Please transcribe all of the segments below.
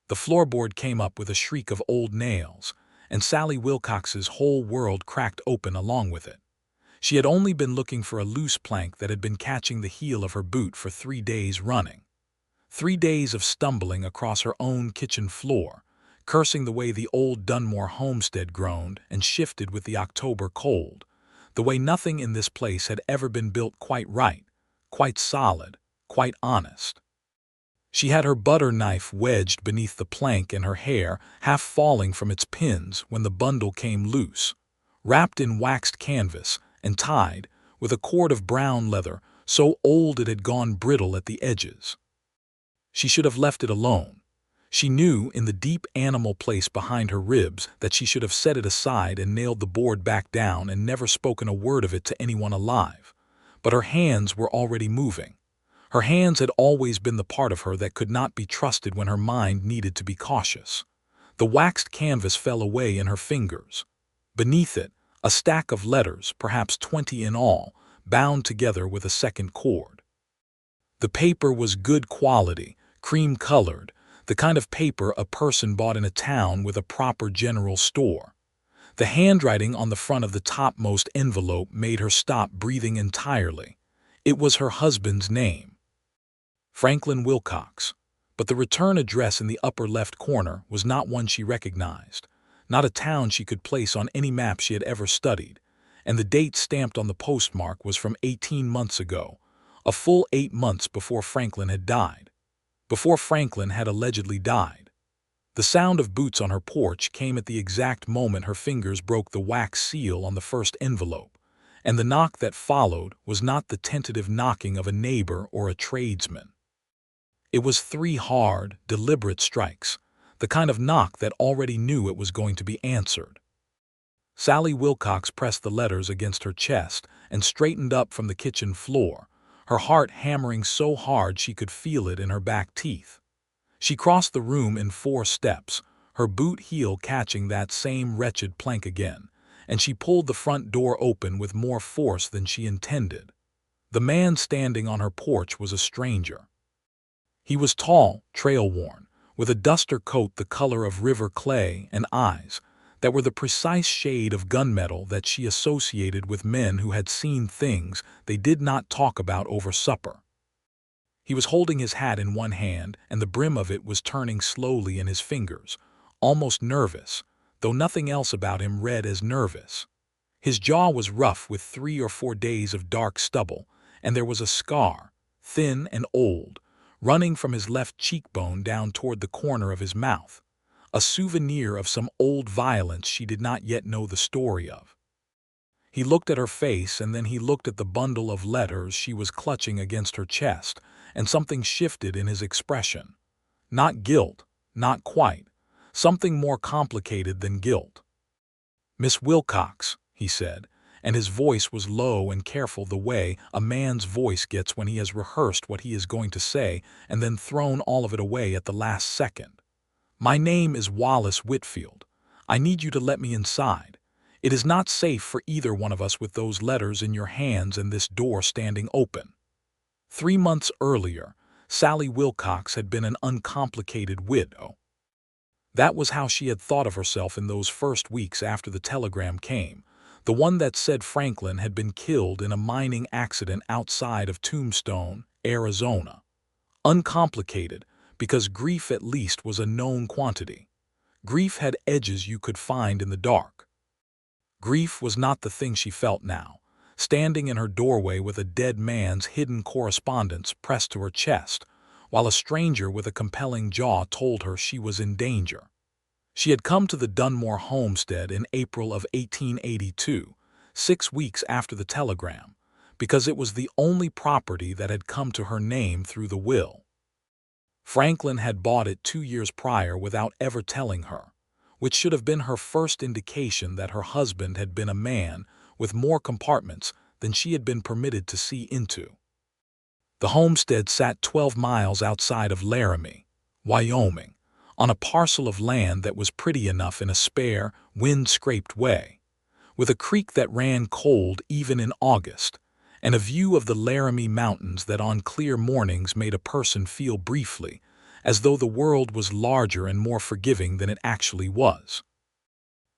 The floorboard came up with a shriek of old nails, and Sallie Wilcox's whole world cracked open along with it. She had only been looking for a loose plank that had been catching the heel of her boot for 3 days running. 3 days of stumbling across her own kitchen floor, cursing the way the old Dunmore homestead groaned and shifted with the October cold, the way nothing in this place had ever been built quite right, quite solid, quite honest. She had her butter knife wedged beneath the plank and her hair half falling from its pins when the bundle came loose, wrapped in waxed canvas and tied with a cord of brown leather so old it had gone brittle at the edges. She should have left it alone. She knew in the deep animal place behind her ribs that she should have set it aside and nailed the board back down and never spoken a word of it to anyone alive. But her hands were already moving. Her hands had always been the part of her that could not be trusted when her mind needed to be cautious. The waxed canvas fell away in her fingers. Beneath it, a stack of letters, perhaps 20 in all, bound together with a second cord. The paper was good quality, cream-colored, the kind of paper a person bought in a town with a proper general store. The handwriting on the front of the topmost envelope made her stop breathing entirely. It was her husband's name, Franklin Wilcox, but the return address in the upper left corner was not one she recognized, not a town she could place on any map she had ever studied, and the date stamped on the postmark was from 18 months ago, a full 8 months before Franklin had died. Before Franklin had allegedly died. The sound of boots on her porch came at the exact moment her fingers broke the wax seal on the first envelope, and the knock that followed was not the tentative knocking of a neighbor or a tradesman. It was 3 hard, deliberate strikes, the kind of knock that already knew it was going to be answered. Sallie Wilcox pressed the letters against her chest and straightened up from the kitchen floor, her heart hammering so hard she could feel it in her back teeth. She crossed the room in 4 steps, her boot heel catching that same wretched plank again, and she pulled the front door open with more force than she intended. The man standing on her porch was a stranger. He was tall, trail-worn, with a duster coat the color of river clay and eyes that were the precise shade of gunmetal that she associated with men who had seen things they did not talk about over supper. He was holding his hat in one hand, and the brim of it was turning slowly in his fingers, almost nervous, though nothing else about him read as nervous. His jaw was rough with 3 or 4 days of dark stubble, and there was a scar, thin and old, running from his left cheekbone down toward the corner of his mouth, a souvenir of some old violence she did not yet know the story of. He looked at her face, and then he looked at the bundle of letters she was clutching against her chest, and something shifted in his expression. Not guilt, not quite. Something more complicated than guilt. "Miss Wilcox," he said, and his voice was low and careful the way a man's voice gets when he has rehearsed what he is going to say and then thrown all of it away at the last second. "My name is Wallace Whitfield. I need you to let me inside. It is not safe for either one of us with those letters in your hands and this door standing open." 3 months earlier, Sallie Wilcox had been an uncomplicated widow. That was how she had thought of herself in those first weeks after the telegram came, the one that said Franklin had been killed in a mining accident outside of Tombstone, Arizona. Uncomplicated, because grief at least was a known quantity. Grief had edges you could find in the dark. Grief was not the thing she felt now, standing in her doorway with a dead man's hidden correspondence pressed to her chest, while a stranger with a compelling jaw told her she was in danger. She had come to the Dunmore homestead in April of 1882, 6 weeks after the telegram, because it was the only property that had come to her name through the will. Franklin had bought it 2 years prior without ever telling her, which should have been her first indication that her husband had been a man with more compartments than she had been permitted to see into. The homestead sat 12 miles outside of Laramie, Wyoming, on a parcel of land that was pretty enough in a spare, wind-scraped way, with a creek that ran cold even in August, and a view of the Laramie Mountains that on clear mornings made a person feel briefly, as though the world was larger and more forgiving than it actually was.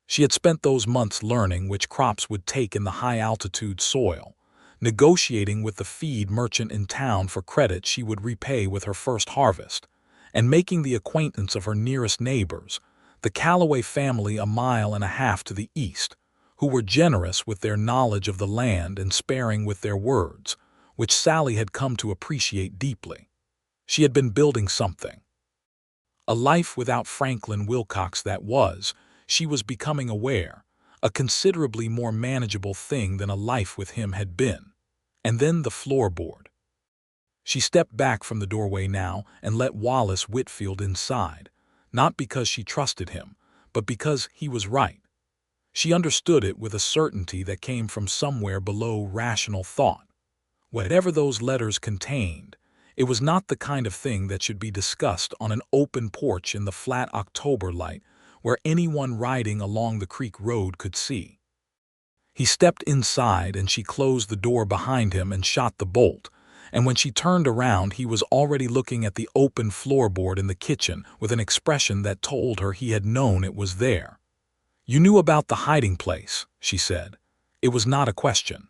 She had spent those months learning which crops would take in the high-altitude soil, negotiating with the feed merchant in town for credit she would repay with her first harvest, and making the acquaintance of her nearest neighbors, the Calloway family a mile and a half to the east, who were generous with their knowledge of the land and sparing with their words, which Sallie had come to appreciate deeply. She had been building something. A life without Franklin Wilcox that was, she was becoming aware, a considerably more manageable thing than a life with him had been. And then the floorboard. She stepped back from the doorway now and let Wallace Whitfield inside, not because she trusted him, but because he was right. She understood it with a certainty that came from somewhere below rational thought. Whatever those letters contained, it was not the kind of thing that should be discussed on an open porch in the flat October light where anyone riding along the creek road could see. He stepped inside and she closed the door behind him and shot the bolt, and when she turned around he was already looking at the open floorboard in the kitchen with an expression that told her he had known it was there. "You knew about the hiding place," she said. It was not a question.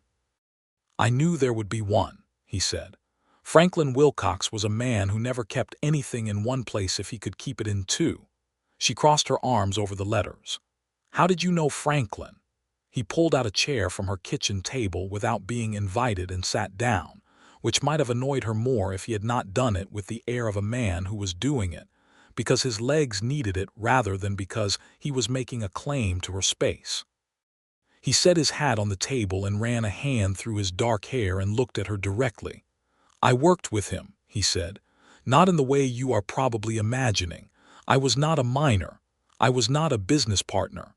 "I knew there would be one," he said. Franklin Wilcox was a man who never kept anything in one place if he could keep it in two. She crossed her arms over the letters. "How did you know Franklin?" He pulled out a chair from her kitchen table without being invited and sat down, which might have annoyed her more if he had not done it with the air of a man who was doing it, because his legs needed it rather than because he was making a claim to her space. He set his hat on the table and ran a hand through his dark hair and looked at her directly. "I worked with him," he said, "not in the way you are probably imagining. I was not a miner. I was not a business partner.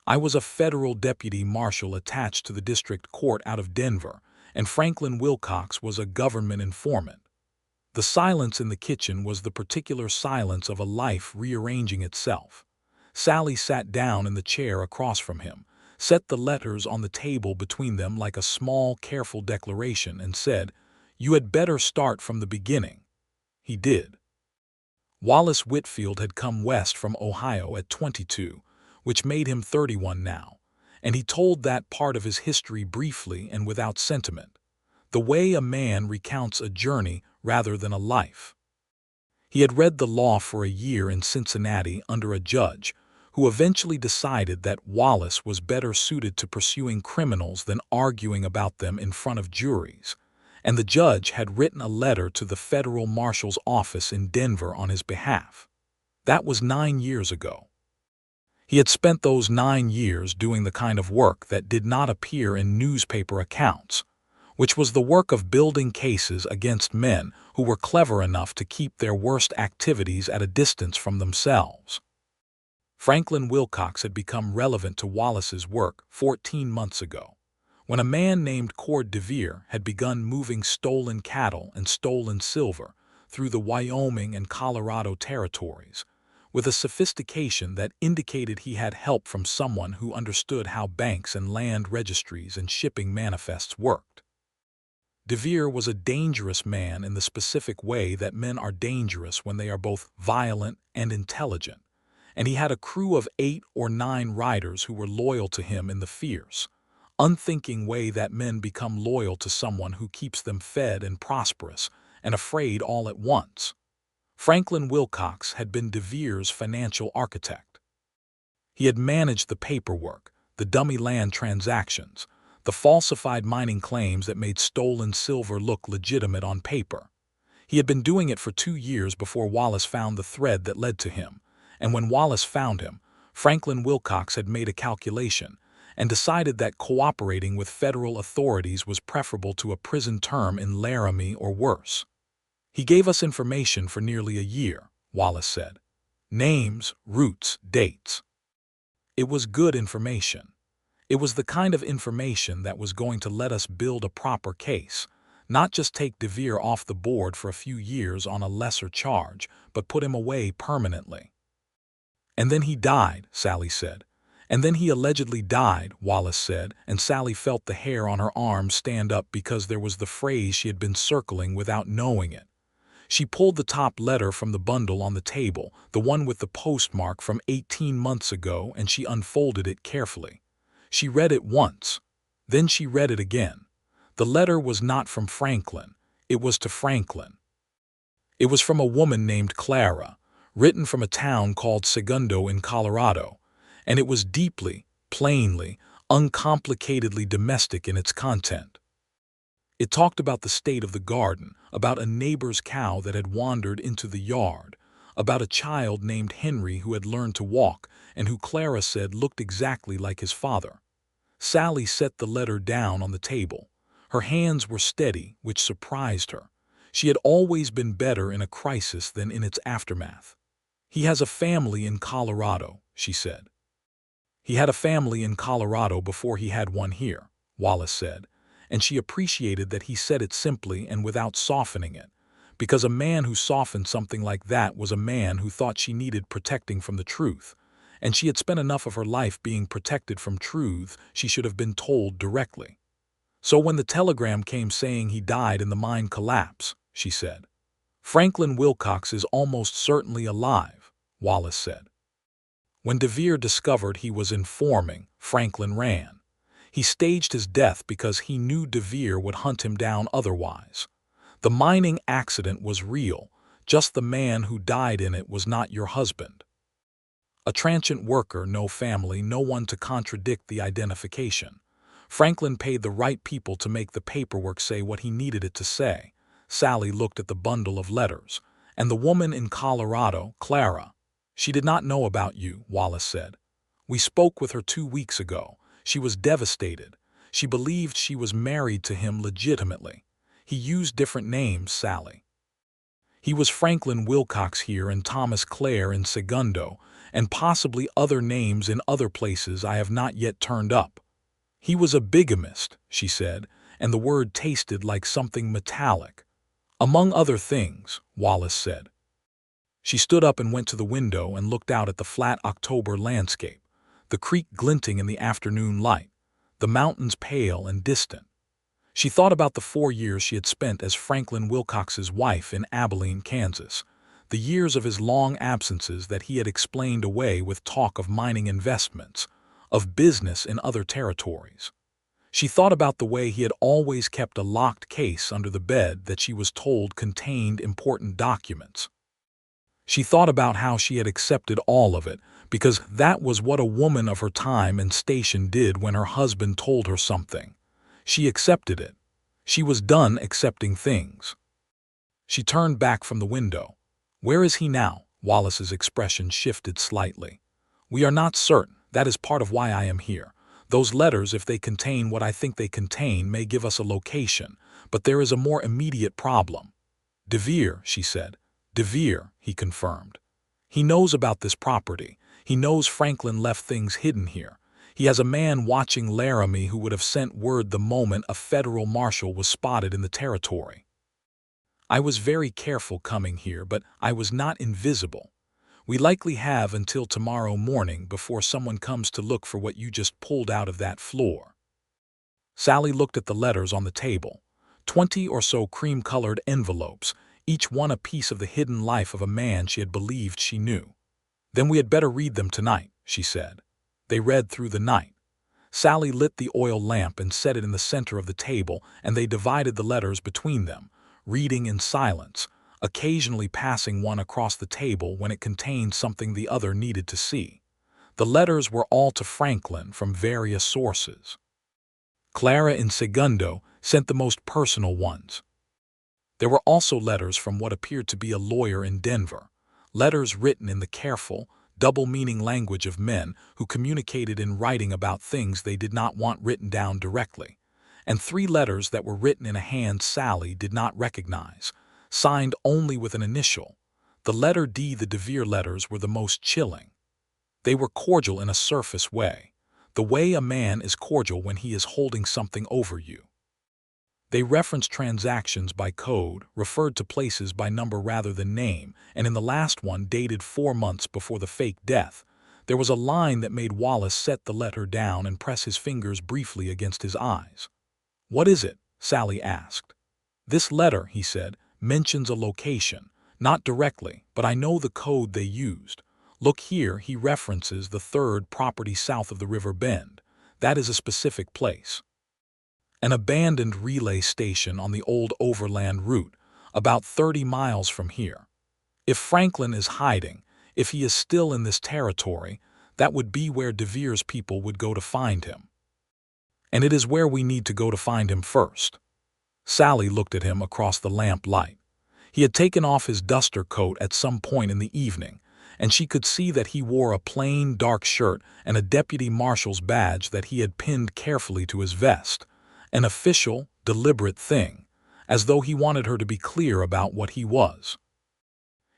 I was a federal deputy marshal attached to the district court out of Denver, and Franklin Wilcox was a government informant." The silence in the kitchen was the particular silence of a life rearranging itself. Sallie sat down in the chair across from him, set the letters on the table between them like a small, careful declaration, and said, "You had better start from the beginning." He did. Wallace Whitfield had come west from Ohio at 22, which made him 31 now, and he told that part of his history briefly and without sentiment, the way a man recounts a journey rather than a life. He had read the law for a year in Cincinnati under a judge who eventually decided that Wallace was better suited to pursuing criminals than arguing about them in front of juries, and the judge had written a letter to the federal marshal's office in Denver on his behalf. That was 9 years ago. He had spent those 9 years doing the kind of work that did not appear in newspaper accounts, which was the work of building cases against men who were clever enough to keep their worst activities at a distance from themselves. Franklin Wilcox had become relevant to Wallace's work 14 months ago, when a man named Cord DeVere had begun moving stolen cattle and stolen silver through the Wyoming and Colorado territories, with a sophistication that indicated he had help from someone who understood how banks and land registries and shipping manifests worked. DeVere was a dangerous man in the specific way that men are dangerous when they are both violent and intelligent, and he had a crew of 8 or 9 riders who were loyal to him in the fierce, unthinking way that men become loyal to someone who keeps them fed and prosperous and afraid all at once. Franklin Wilcox had been DeVere's financial architect. He had managed the paperwork, the dummy land transactions, the falsified mining claims that made stolen silver look legitimate on paper. He had been doing it for 2 years before Wallace found the thread that led to him, and when Wallace found him, Franklin Wilcox had made a calculation and decided that cooperating with federal authorities was preferable to a prison term in Laramie or worse. "He gave us information for nearly a year," Wallace said. "Names, routes, dates. It was good information. It was the kind of information that was going to let us build a proper case, not just take DeVere off the board for a few years on a lesser charge, but put him away permanently." "And then he died," Sallie said. "And then he allegedly died," Wallace said, and Sallie felt the hair on her arm stand up because there was the phrase she had been circling without knowing it. She pulled the top letter from the bundle on the table, the one with the postmark from 18 months ago, and she unfolded it carefully. She read it once. Then she read it again. The letter was not from Franklin. It was to Franklin. It was from a woman named Clara, written from a town called Segundo in Colorado, and it was deeply, plainly, uncomplicatedly domestic in its content. It talked about the state of the garden, about a neighbor's cow that had wandered into the yard, about a child named Henry who had learned to walk and who Clara said looked exactly like his father. Sallie set the letter down on the table. Her hands were steady, which surprised her. She had always been better in a crisis than in its aftermath. "He has a family in Colorado," she said. "He had a family in Colorado before he had one here," Wallace said, and she appreciated that he said it simply and without softening it, because a man who softened something like that was a man who thought she needed protecting from the truth, and she had spent enough of her life being protected from truth she should have been told directly. "So when the telegram came saying he died in the mine collapse," she said. "Franklin Wilcox is almost certainly alive," Wallace said. When DeVere discovered he was informing, Franklin ran. He staged his death because he knew DeVere would hunt him down otherwise. The mining accident was real, just the man who died in it was not your husband. A transient worker, no family, no one to contradict the identification. Franklin paid the right people to make the paperwork say what he needed it to say. Sallie looked at the bundle of letters. "And the woman in Colorado, Clara. She did not know about you," Wallace said. "We spoke with her 2 weeks ago. She was devastated. She believed she was married to him legitimately. He used different names, Sallie. He was Franklin Wilcox here and Thomas Clare in Segundo, and possibly other names in other places I have not yet turned up. He was a bigamist," she said, and the word tasted like something metallic. "Among other things," Wallace said. She stood up and went to the window and looked out at the flat October landscape, the creek glinting in the afternoon light, the mountains pale and distant. She thought about the 4 years she had spent as Franklin Wilcox's wife in Abilene, Kansas, the years of his long absences that he had explained away with talk of mining investments, of business in other territories. She thought about the way he had always kept a locked case under the bed that she was told contained important documents. She thought about how she had accepted all of it, because that was what a woman of her time and station did when her husband told her something. She accepted it. She was done accepting things. She turned back from the window. "Where is he now?" Wallace's expression shifted slightly. "We are not certain. That is part of why I am here. Those letters, if they contain what I think they contain, may give us a location, but there is a more immediate problem." "DeVere," she said. "DeVere," he confirmed. "He knows about this property. He knows Franklin left things hidden here. He has a man watching Laramie who would have sent word the moment a federal marshal was spotted in the territory. I was very careful coming here, but I was not invisible. We likely have until tomorrow morning before someone comes to look for what you just pulled out of that floor." Sallie looked at the letters on the table. 20 or so cream-colored envelopes, each one a piece of the hidden life of a man she had believed she knew. "Then we had better read them tonight," she said. They read through the night. Sallie lit the oil lamp and set it in the center of the table, and they divided the letters between them, reading in silence, occasionally passing one across the table when it contained something the other needed to see. The letters were all to Franklin from various sources. Clara in Segundo sent the most personal ones. There were also letters from what appeared to be a lawyer in Denver, letters written in the careful, double-meaning language of men who communicated in writing about things they did not want written down directly, and 3 letters that were written in a hand Sallie did not recognize, signed only with an initial. The letter D. The DeVere letters were the most chilling. They were cordial in a surface way, the way a man is cordial when he is holding something over you. They referenced transactions by code, referred to places by number rather than name, and in the last one, dated 4 months before the fake death, there was a line that made Wallace set the letter down and press his fingers briefly against his eyes. "What is it?" Sallie asked. "This letter," he said, mentions a location, not directly, but I know the code they used. Look here, he references the third property south of the river bend. That is a specific place. An abandoned relay station on the old overland route, about 30 miles from here. If Franklin is hiding, if he is still in this territory, that would be where DeVere's people would go to find him. And it is where we need to go to find him first. Sallie looked at him across the lamp light. He had taken off his duster coat at some point in the evening, and she could see that he wore a plain, dark shirt and a deputy marshal's badge that he had pinned carefully to his vest. An official, deliberate thing, as though he wanted her to be clear about what he was.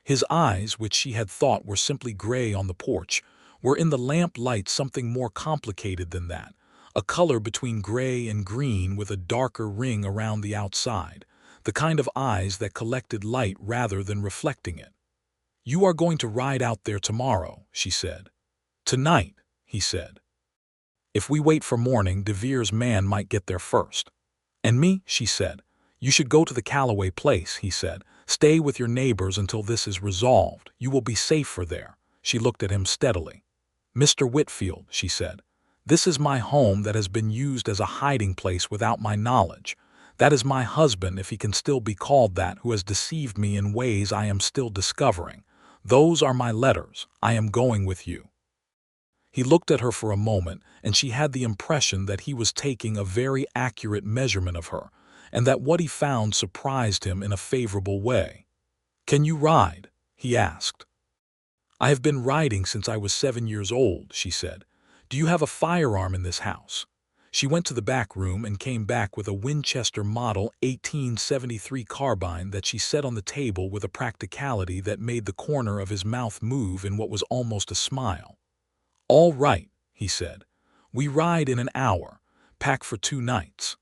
His eyes, which she had thought were simply gray on the porch, were in the lamp light something more complicated than that, a color between gray and green with a darker ring around the outside, the kind of eyes that collected light rather than reflecting it. "You are going to ride out there tomorrow," she said. "Tonight," he said. "If we wait for morning, DeVere's man might get there first." "And me," she said. "You should go to the Calloway place," he said. "Stay with your neighbors until this is resolved. You will be safer there." She looked at him steadily. "Mr. Whitfield," she said, "this is my home that has been used as a hiding place without my knowledge. That is my husband, if he can still be called that, who has deceived me in ways I am still discovering. Those are my letters. I am going with you." He looked at her for a moment, and she had the impression that he was taking a very accurate measurement of her, and that what he found surprised him in a favorable way. "Can you ride?" he asked. "I have been riding since I was 7 years old," she said. "Do you have a firearm in this house?" She went to the back room and came back with a Winchester Model 1873 carbine that she set on the table with a practicality that made the corner of his mouth move in what was almost a smile. "All right," he said. "We ride in an hour. Pack for 2 nights."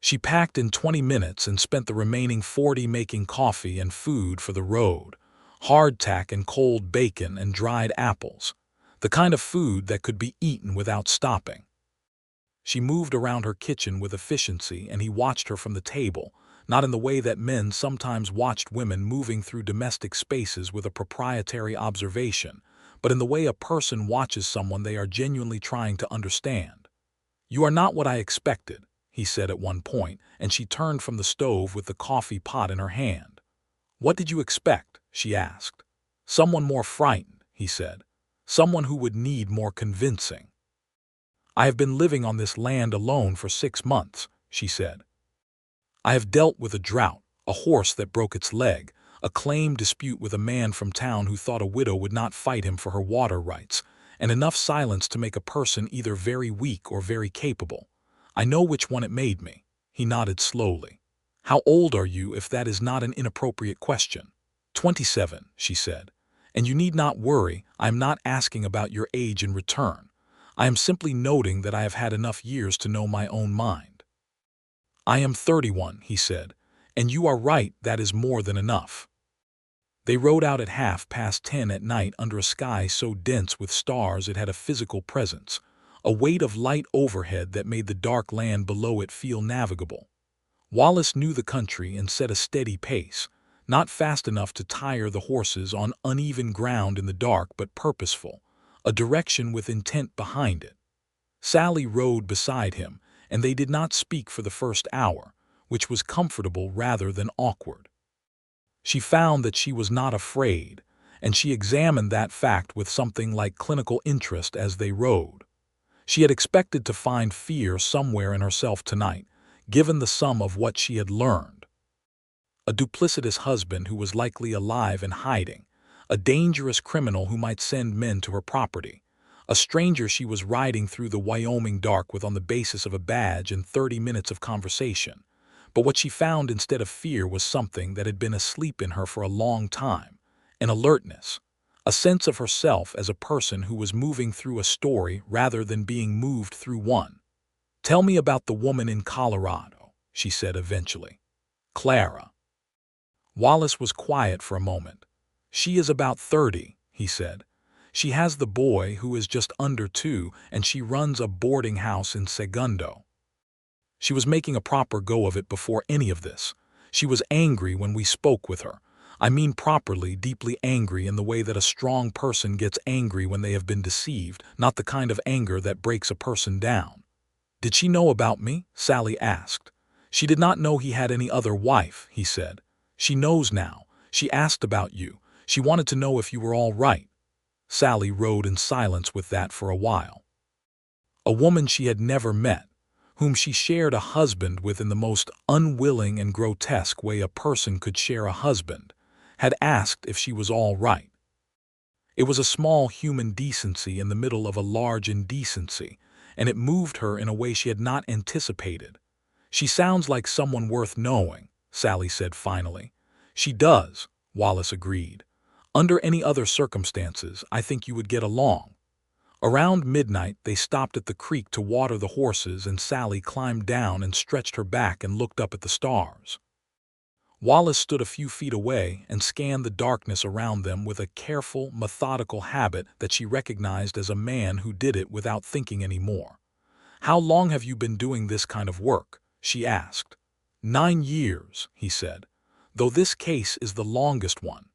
She packed in 20 minutes and spent the remaining 40 making coffee and food for the road. Hardtack and cold bacon and dried apples. The kind of food that could be eaten without stopping. She moved around her kitchen with efficiency, and he watched her from the table, not in the way that men sometimes watched women moving through domestic spaces with a proprietary observation, but in the way a person watches someone they are genuinely trying to understand. "You are not what I expected," he said at one point, and she turned from the stove with the coffee pot in her hand. "What did you expect?" she asked. "Someone more frightened," he said. "Someone who would need more convincing." "I have been living on this land alone for 6 months," she said. "I have dealt with a drought, a horse that broke its leg, a claim dispute with a man from town who thought a widow would not fight him for her water rights, and enough silence to make a person either very weak or very capable. I know which one it made me." He nodded slowly. "How old are you, if that is not an inappropriate question?" 27, she said. "And you need not worry, I am not asking about your age in return. I am simply noting that I have had enough years to know my own mind." "I am 31, he said, "and you are right, that is more than enough." They rode out at 10:30 at night under a sky so dense with stars it had a physical presence, a weight of light overhead that made the dark land below it feel navigable. Wallace knew the country and set a steady pace, not fast enough to tire the horses on uneven ground in the dark, but purposeful, a direction with intent behind it. Sallie rode beside him, and they did not speak for the first hour, which was comfortable rather than awkward. She found that she was not afraid, and she examined that fact with something like clinical interest as they rode. She had expected to find fear somewhere in herself tonight, given the sum of what she had learned. A duplicitous husband who was likely alive and hiding, a dangerous criminal who might send men to her property, a stranger she was riding through the Wyoming dark with on the basis of a badge and 30 minutes of conversation. But what she found instead of fear was something that had been asleep in her for a long time, an alertness, a sense of herself as a person who was moving through a story rather than being moved through one. "Tell me about the woman in Colorado," she said eventually. "Clara." Wallace was quiet for a moment. "She is about 30, he said. "She has the boy, who is just under 2, and she runs a boarding house in Segundo. She was making a proper go of it before any of this. She was angry when we spoke with her. I mean properly, deeply angry in the way that a strong person gets angry when they have been deceived, not the kind of anger that breaks a person down. Did she know about me? Sallie asked. She did not know he had any other wife, he said. She knows now. She asked about you. She wanted to know if you were all right. Sallie rode in silence with that for a while. A woman she had never met, whom she shared a husband with in the most unwilling and grotesque way a person could share a husband, had asked if she was all right. It was a small human decency in the middle of a large indecency, and it moved her in a way she had not anticipated. She sounds like someone worth knowing, Sallie said finally. She does, Wallace agreed. Under any other circumstances, I think you would get along. Around midnight, they stopped at the creek to water the horses, and Sallie climbed down and stretched her back and looked up at the stars. Wallace stood a few feet away and scanned the darkness around them with a careful, methodical habit that she recognized as a man who did it without thinking any more. "How long have you been doing this kind of work?" she asked. 9 years, he said, though this case is the longest one.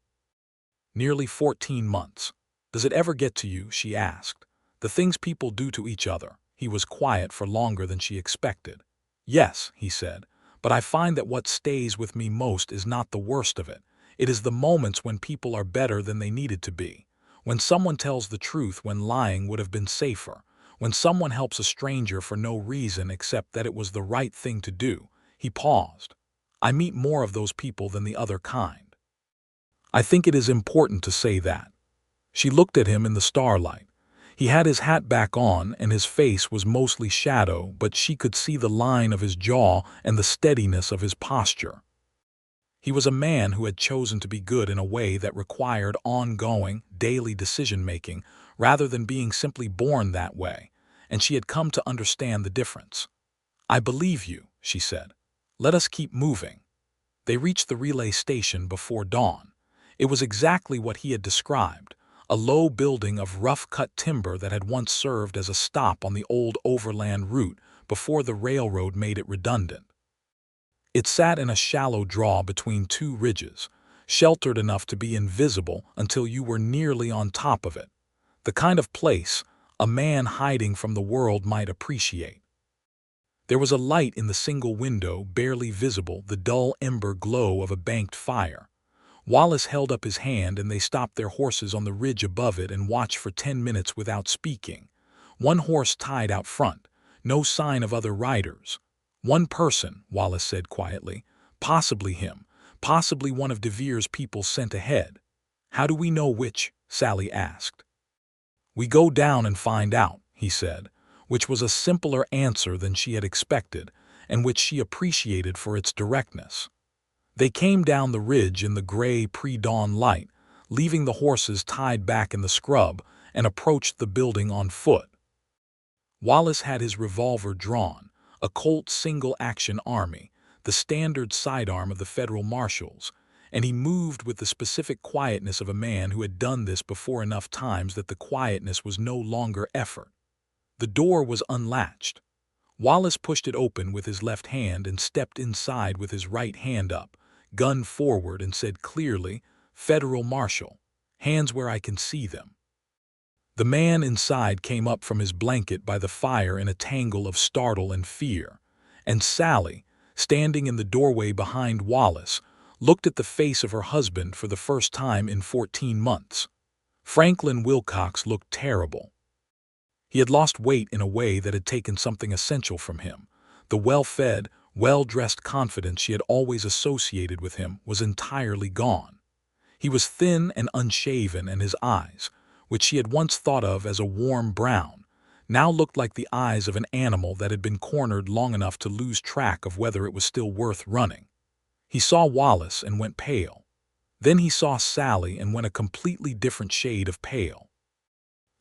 Nearly 14 months. Does it ever get to you? She asked. The things people do to each other. He was quiet for longer than she expected. Yes, he said, but I find that what stays with me most is not the worst of it. It is the moments when people are better than they needed to be. When someone tells the truth when lying would have been safer. When someone helps a stranger for no reason except that it was the right thing to do. He paused. I meet more of those people than the other kind. I think it is important to say that. She looked at him in the starlight. He had his hat back on and his face was mostly shadow, but she could see the line of his jaw and the steadiness of his posture. He was a man who had chosen to be good in a way that required ongoing, daily decision-making rather than being simply born that way, and she had come to understand the difference. I believe you, she said. Let us keep moving. They reached the relay station before dawn. It was exactly what he had described. A low building of rough-cut timber that had once served as a stop on the old overland route before the railroad made it redundant. It sat in a shallow draw between two ridges, sheltered enough to be invisible until you were nearly on top of it. The kind of place a man hiding from the world might appreciate. There was a light in the single window, barely visible, the dull ember glow of a banked fire. Wallace held up his hand and they stopped their horses on the ridge above it and watched for 10 minutes without speaking. One horse tied out front, no sign of other riders. One person, Wallace said quietly, possibly him, possibly one of De Vere's people sent ahead. How do we know which? Sallie asked. We go down and find out, he said, which was a simpler answer than she had expected and which she appreciated for its directness. They came down the ridge in the gray pre-dawn light, leaving the horses tied back in the scrub, and approached the building on foot. Wallace had his revolver drawn, a Colt single-action army, the standard sidearm of the federal marshals, and he moved with the specific quietness of a man who had done this before enough times that the quietness was no longer effort. The door was unlatched. Wallace pushed it open with his left hand and stepped inside with his right hand up, gun forward, and said clearly, "Federal Marshal, hands where I can see them." The man inside came up from his blanket by the fire in a tangle of startle and fear, and Sallie, standing in the doorway behind Wallace, looked at the face of her husband for the first time in 14 months. Franklin Wilcox looked terrible. He had lost weight in a way that had taken something essential from him. The well-fed, well-dressed confidence she had always associated with him was entirely gone. He was thin and unshaven, and his eyes, which she had once thought of as a warm brown, now looked like the eyes of an animal that had been cornered long enough to lose track of whether it was still worth running. He saw Wallace and went pale. Then he saw Sallie and went a completely different shade of pale.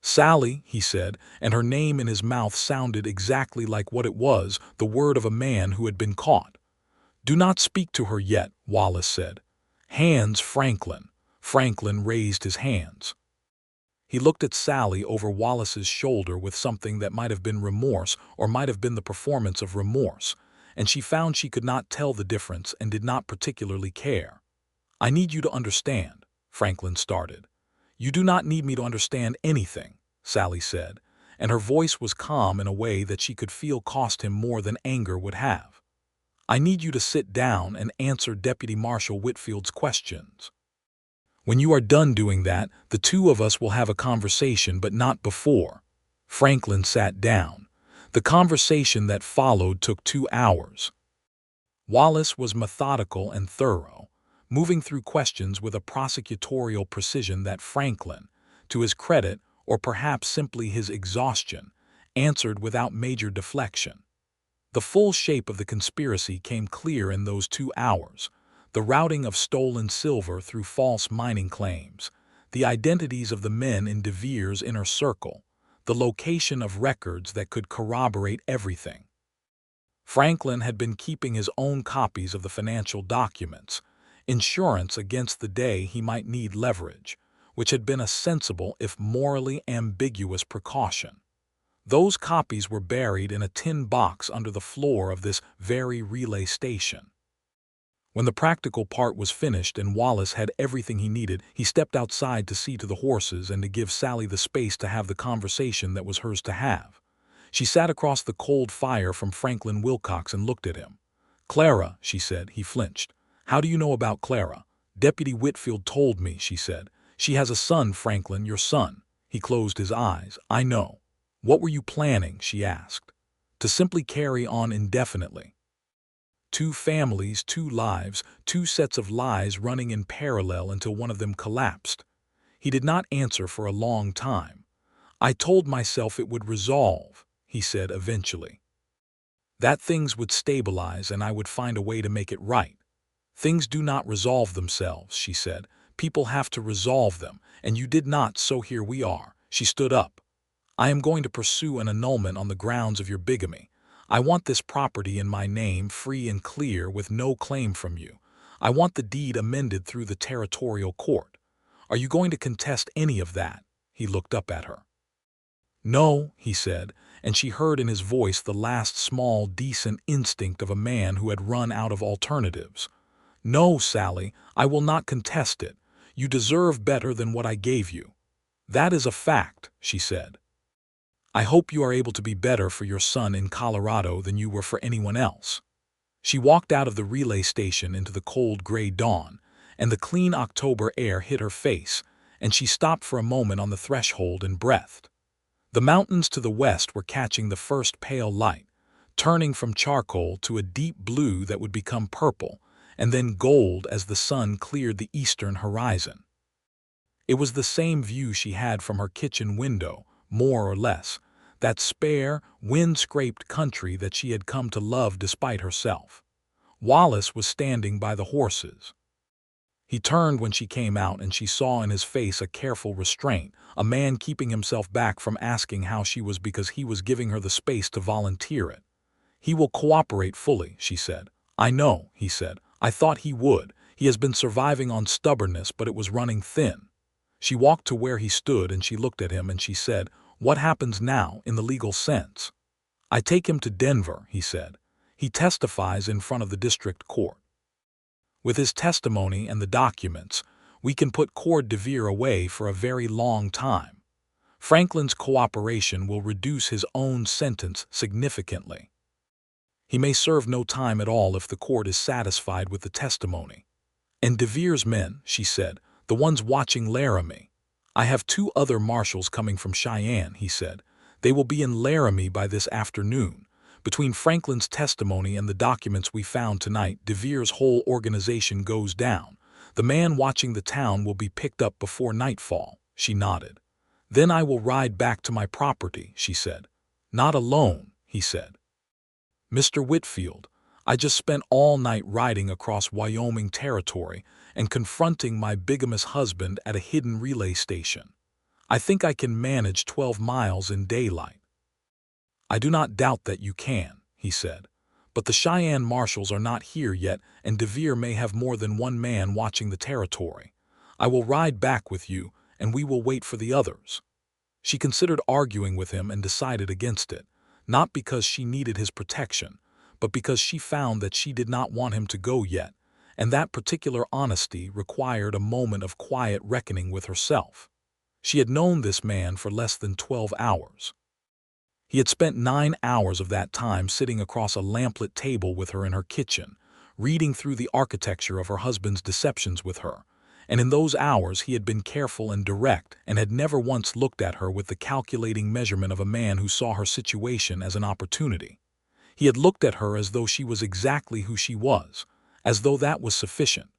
"Sallie," he said, and her name in his mouth sounded exactly like what it was, the word of a man who had been caught. "Do not speak to her yet," Wallace said. "Hands, Franklin." Franklin raised his hands. He looked at Sallie over Wallace's shoulder with something that might have been remorse or might have been the performance of remorse, and she found she could not tell the difference and did not particularly care. "I need you to understand," Franklin started. "You do not need me to understand anything," Sallie said, and her voice was calm in a way that she could feel cost him more than anger would have. "I need you to sit down and answer Deputy Marshal Whitfield's questions. When you are done doing that, the two of us will have a conversation, but not before." Franklin sat down. The conversation that followed took 2 hours. Wallace was methodical and thorough, moving through questions with a prosecutorial precision that Franklin, to his credit or perhaps simply his exhaustion, answered without major deflection. The full shape of the conspiracy came clear in those 2 hours: the routing of stolen silver through false mining claims, the identities of the men in De Vere's inner circle, the location of records that could corroborate everything. Franklin had been keeping his own copies of the financial documents, insurance against the day he might need leverage, which had been a sensible if morally ambiguous precaution. Those copies were buried in a tin box under the floor of this very relay station. When the practical part was finished and Wallace had everything he needed, he stepped outside to see to the horses and to give Sallie the space to have the conversation that was hers to have. She sat across the cold fire from Franklin Wilcox and looked at him. "Clara," she said. He flinched. "How do you know about Clara?" "Deputy Whitfield told me," she said. "She has a son, Franklin, your son." He closed his eyes. "I know." "What were you planning?" she asked. "To simply carry on indefinitely. 2 families, 2 lives, 2 sets of lies running in parallel until one of them collapsed." He did not answer for a long time. "I told myself it would resolve," he said eventually. "That things would stabilize and I would find a way to make it right." "Things do not resolve themselves," she said. "People have to resolve them, and you did not, so here we are." She stood up. "I am going to pursue an annulment on the grounds of your bigamy. I want this property in my name, free and clear, with no claim from you. I want the deed amended through the territorial court. Are you going to contest any of that?" He looked up at her. "No," he said, and she heard in his voice the last small, decent instinct of a man who had run out of alternatives. "No, Sallie, I will not contest it. You deserve better than what I gave you. That is a fact," she said. "I hope you are able to be better for your son in Colorado than you were for anyone else." She walked out of the relay station into the cold gray dawn, and the clean October air hit her face, and she stopped for a moment on the threshold and breathed. The mountains to the west were catching the first pale light, turning from charcoal to a deep blue that would become purple, and then gold as the sun cleared the eastern horizon. It was the same view she had from her kitchen window, more or less, that spare, wind-scraped country that she had come to love despite herself. Wallace was standing by the horses. He turned when she came out, and she saw in his face a careful restraint, a man keeping himself back from asking how she was because he was giving her the space to volunteer it. "He will cooperate fully," she said. "I know," he said. "I thought he would. He has been surviving on stubbornness, but it was running thin." She walked to where he stood and she looked at him and she said, "What happens now, in the legal sense?" "I take him to Denver," he said. "He testifies in front of the district court. With his testimony and the documents, we can put Cord De Vere away for a very long time. Franklin's cooperation will reduce his own sentence significantly. He may serve no time at all if the court is satisfied with the testimony. And De Vere's men," she said, "the ones watching Laramie." "I have 2 other marshals coming from Cheyenne," he said. "They will be in Laramie by this afternoon. Between Franklin's testimony and the documents we found tonight, De Vere's whole organization goes down. The man watching the town will be picked up before nightfall." She nodded. "Then I will ride back to my property," she said. "Not alone," he said. "Mr. Whitfield, I just spent all night riding across Wyoming territory and confronting my bigamous husband at a hidden relay station. I think I can manage 12 miles in daylight." "I do not doubt that you can," he said. "But the Cheyenne marshals are not here yet, and De Vere may have more than one man watching the territory. I will ride back with you, and we will wait for the others." She considered arguing with him and decided against it, not because she needed his protection, but because she found that she did not want him to go yet, and that particular honesty required a moment of quiet reckoning with herself. She had known this man for less than 12 hours. He had spent 9 hours of that time sitting across a lamplit table with her in her kitchen, reading through the architecture of her husband's deceptions with her, and in those hours he had been careful and direct and had never once looked at her with the calculating measurement of a man who saw her situation as an opportunity. He had looked at her as though she was exactly who she was, as though that was sufficient,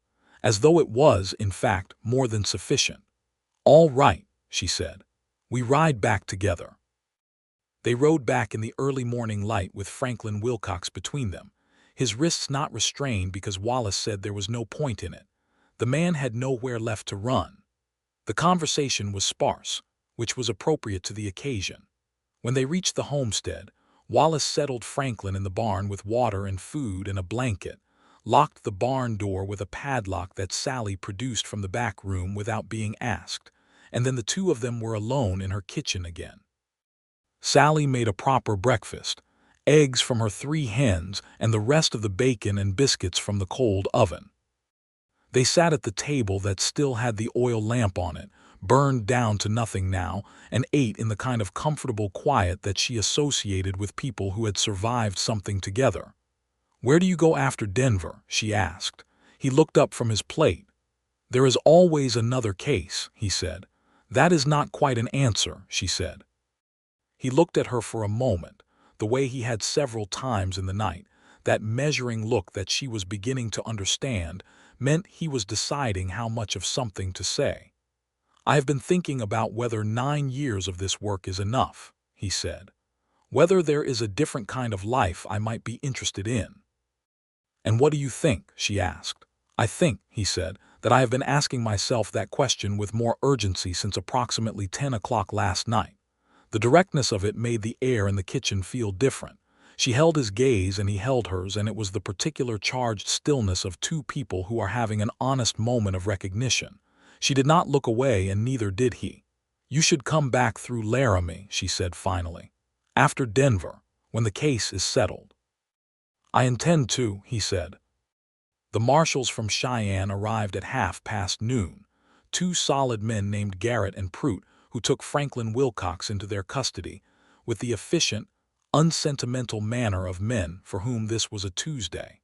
as though it was, in fact, more than sufficient. "All right," she said. "We ride back together." They rode back in the early morning light with Franklin Wilcox between them, his wrists not restrained because Wallace said there was no point in it. The man had nowhere left to run. The conversation was sparse, which was appropriate to the occasion. When they reached the homestead, Wallace settled Franklin in the barn with water and food and a blanket, locked the barn door with a padlock that Sallie produced from the back room without being asked, and then the two of them were alone in her kitchen again. Sallie made a proper breakfast, eggs from her 3 hens and the rest of the bacon and biscuits from the cold oven. They sat at the table that still had the oil lamp on it, burned down to nothing now, and ate in the kind of comfortable quiet that she associated with people who had survived something together. "Where do you go after Denver?" she asked. He looked up from his plate. "There is always another case," he said. "That is not quite an answer," she said. He looked at her for a moment, the way he had several times in the night. That measuring look that she was beginning to understand meant he was deciding how much of something to say. "I have been thinking about whether 9 years of this work is enough," he said. "Whether there is a different kind of life I might be interested in." "And what do you think?" she asked. "I think," he said, "that I have been asking myself that question with more urgency since approximately 10 o'clock last night." The directness of it made the air in the kitchen feel different. She held his gaze and he held hers, and it was the particular charged stillness of two people who are having an honest moment of recognition. She did not look away, and neither did he. "You should come back through Laramie," she said finally. "After Denver, when the case is settled." "I intend to," he said. The marshals from Cheyenne arrived at 12:30. 2 solid men named Garrett and Prout, who took Franklin Wilcox into their custody, with the efficient, unsentimental manner of men for whom this was a Tuesday.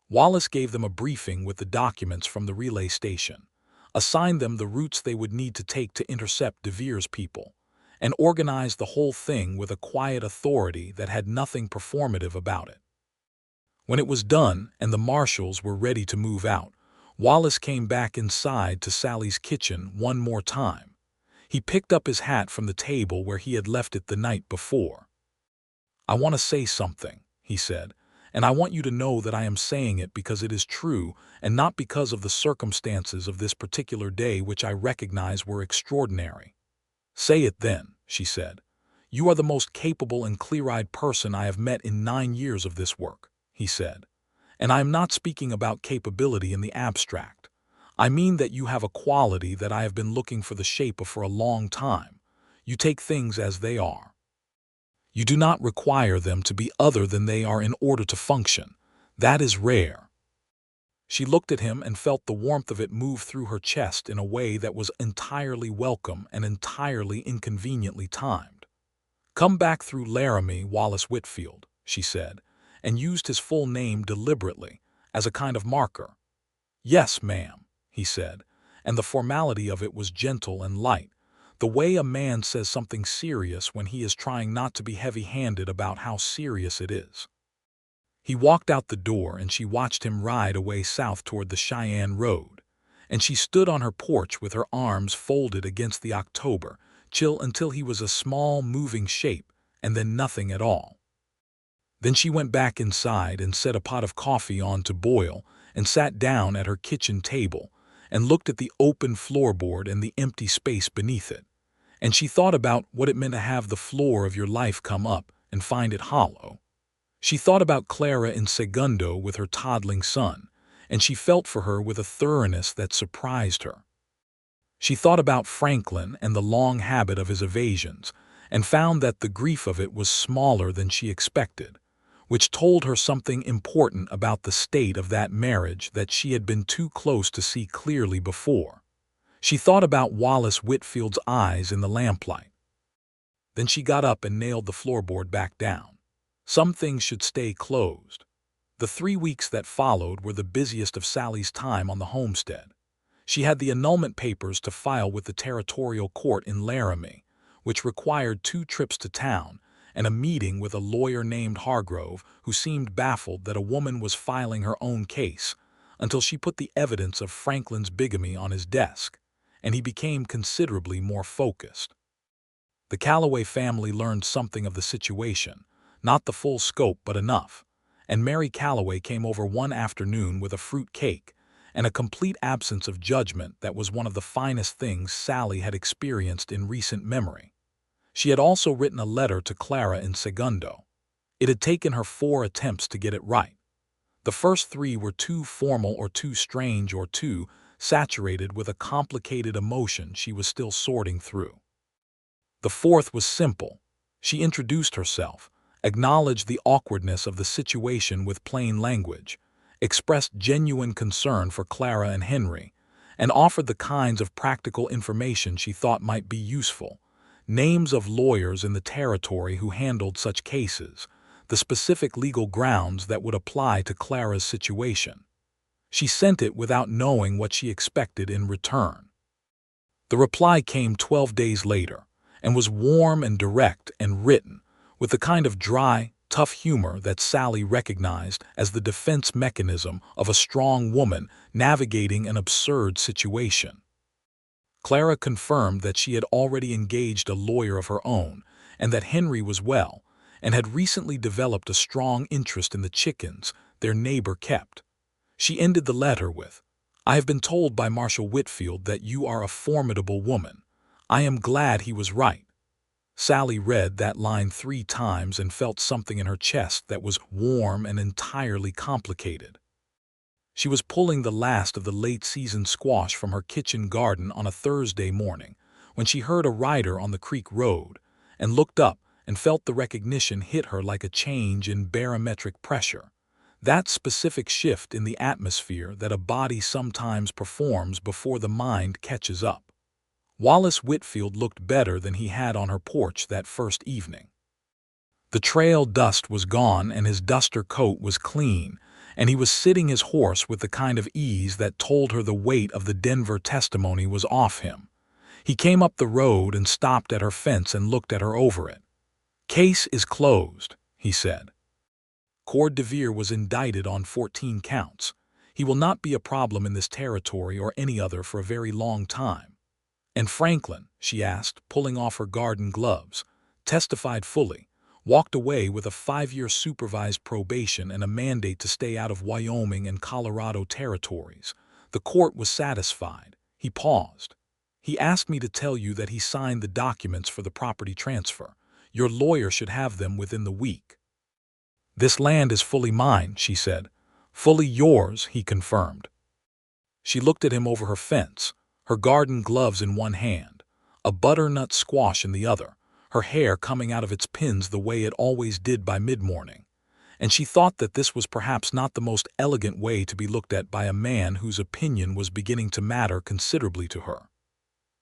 Wallace gave them a briefing with the documents from the relay station, assigned them the routes they would need to take to intercept DeVere's people, and organized the whole thing with a quiet authority that had nothing performative about it. When it was done and the marshals were ready to move out, Wallace came back inside to Sallie's kitchen one more time. He picked up his hat from the table where he had left it the night before. "I want to say something," he said, "and I want you to know that I am saying it because it is true and not because of the circumstances of this particular day, which I recognize were extraordinary." "Say it then," she said. "You are the most capable and clear-eyed person I have met in 9 years of this work," he said. "And I am not speaking about capability in the abstract. I mean that you have a quality that I have been looking for the shape of for a long time. You take things as they are. You do not require them to be other than they are in order to function. That is rare." She looked at him and felt the warmth of it move through her chest in a way that was entirely welcome and entirely inconveniently timed. "Come back through Laramie, Wallace Whitfield," she said, and used his full name deliberately, as a kind of marker. "Yes, ma'am," he said, and the formality of it was gentle and light, the way a man says something serious when he is trying not to be heavy-handed about how serious it is. He walked out the door and she watched him ride away south toward the Cheyenne road, and she stood on her porch with her arms folded against the October chill until he was a small, moving shape and then nothing at all. Then she went back inside and set a pot of coffee on to boil and sat down at her kitchen table and looked at the open floorboard and the empty space beneath it. And she thought about what it meant to have the floor of your life come up and find it hollow. She thought about Clara in Segundo with her toddling son, and she felt for her with a thoroughness that surprised her. She thought about Franklin and the long habit of his evasions, and found that the grief of it was smaller than she expected, which told her something important about the state of that marriage that she had been too close to see clearly before. She thought about Wallace Whitfield's eyes in the lamplight. Then she got up and nailed the floorboard back down. Some things should stay closed. The 3 weeks that followed were the busiest of Sallie's time on the homestead. She had the annulment papers to file with the territorial court in Laramie, which required 2 trips to town, and a meeting with a lawyer named Hargrove who seemed baffled that a woman was filing her own case, until she put the evidence of Franklin's bigamy on his desk, and he became considerably more focused. The Calloway family learned something of the situation, not the full scope but enough, and Mary Calloway came over one afternoon with a fruit cake and a complete absence of judgment that was one of the finest things Sallie had experienced in recent memory. She had also written a letter to Clara in Segundo. It had taken her 4 attempts to get it right. The first 3 were too formal or too strange or too saturated with a complicated emotion she was still sorting through. The 4th was simple. She introduced herself, acknowledged the awkwardness of the situation with plain language, expressed genuine concern for Clara and Henry, and offered the kinds of practical information she thought might be useful: names of lawyers in the territory who handled such cases, the specific legal grounds that would apply to Clara's situation. She sent it without knowing what she expected in return. The reply came 12 days later, and was warm and direct and written, with the kind of dry, tough humor that Sallie recognized as the defense mechanism of a strong woman navigating an absurd situation. Clara confirmed that she had already engaged a lawyer of her own, and that Henry was well, and had recently developed a strong interest in the chickens their neighbor kept. She ended the letter with, "I have been told by Marshal Whitfield that you are a formidable woman. I am glad he was right." Sallie read that line 3 times and felt something in her chest that was warm and entirely complicated. She was pulling the last of the late-season squash from her kitchen garden on a Thursday morning when she heard a rider on the creek road, and looked up and felt the recognition hit her like a change in barometric pressure, that specific shift in the atmosphere that a body sometimes performs before the mind catches up. Wallace Whitfield looked better than he had on her porch that first evening. The trail dust was gone and his duster coat was clean, and he was sitting his horse with the kind of ease that told her the weight of the Denver testimony was off him. He came up the road and stopped at her fence and looked at her over it. "Case is closed," he said. Cord DeVere was indicted on 14 counts. He will not be a problem in this territory or any other for a very long time. "And Franklin," she asked, pulling off her garden gloves, "testified fully, walked away with a 5-year supervised probation and a mandate to stay out of Wyoming and Colorado territories. The court was satisfied." He paused. "He asked me to tell you that he signed the documents for the property transfer. Your lawyer should have them within the week." "This land is fully mine," she said. "Fully yours," he confirmed. She looked at him over her fence, her garden gloves in one hand, a butternut squash in the other, her hair coming out of its pins the way it always did by mid-morning, and she thought that this was perhaps not the most elegant way to be looked at by a man whose opinion was beginning to matter considerably to her.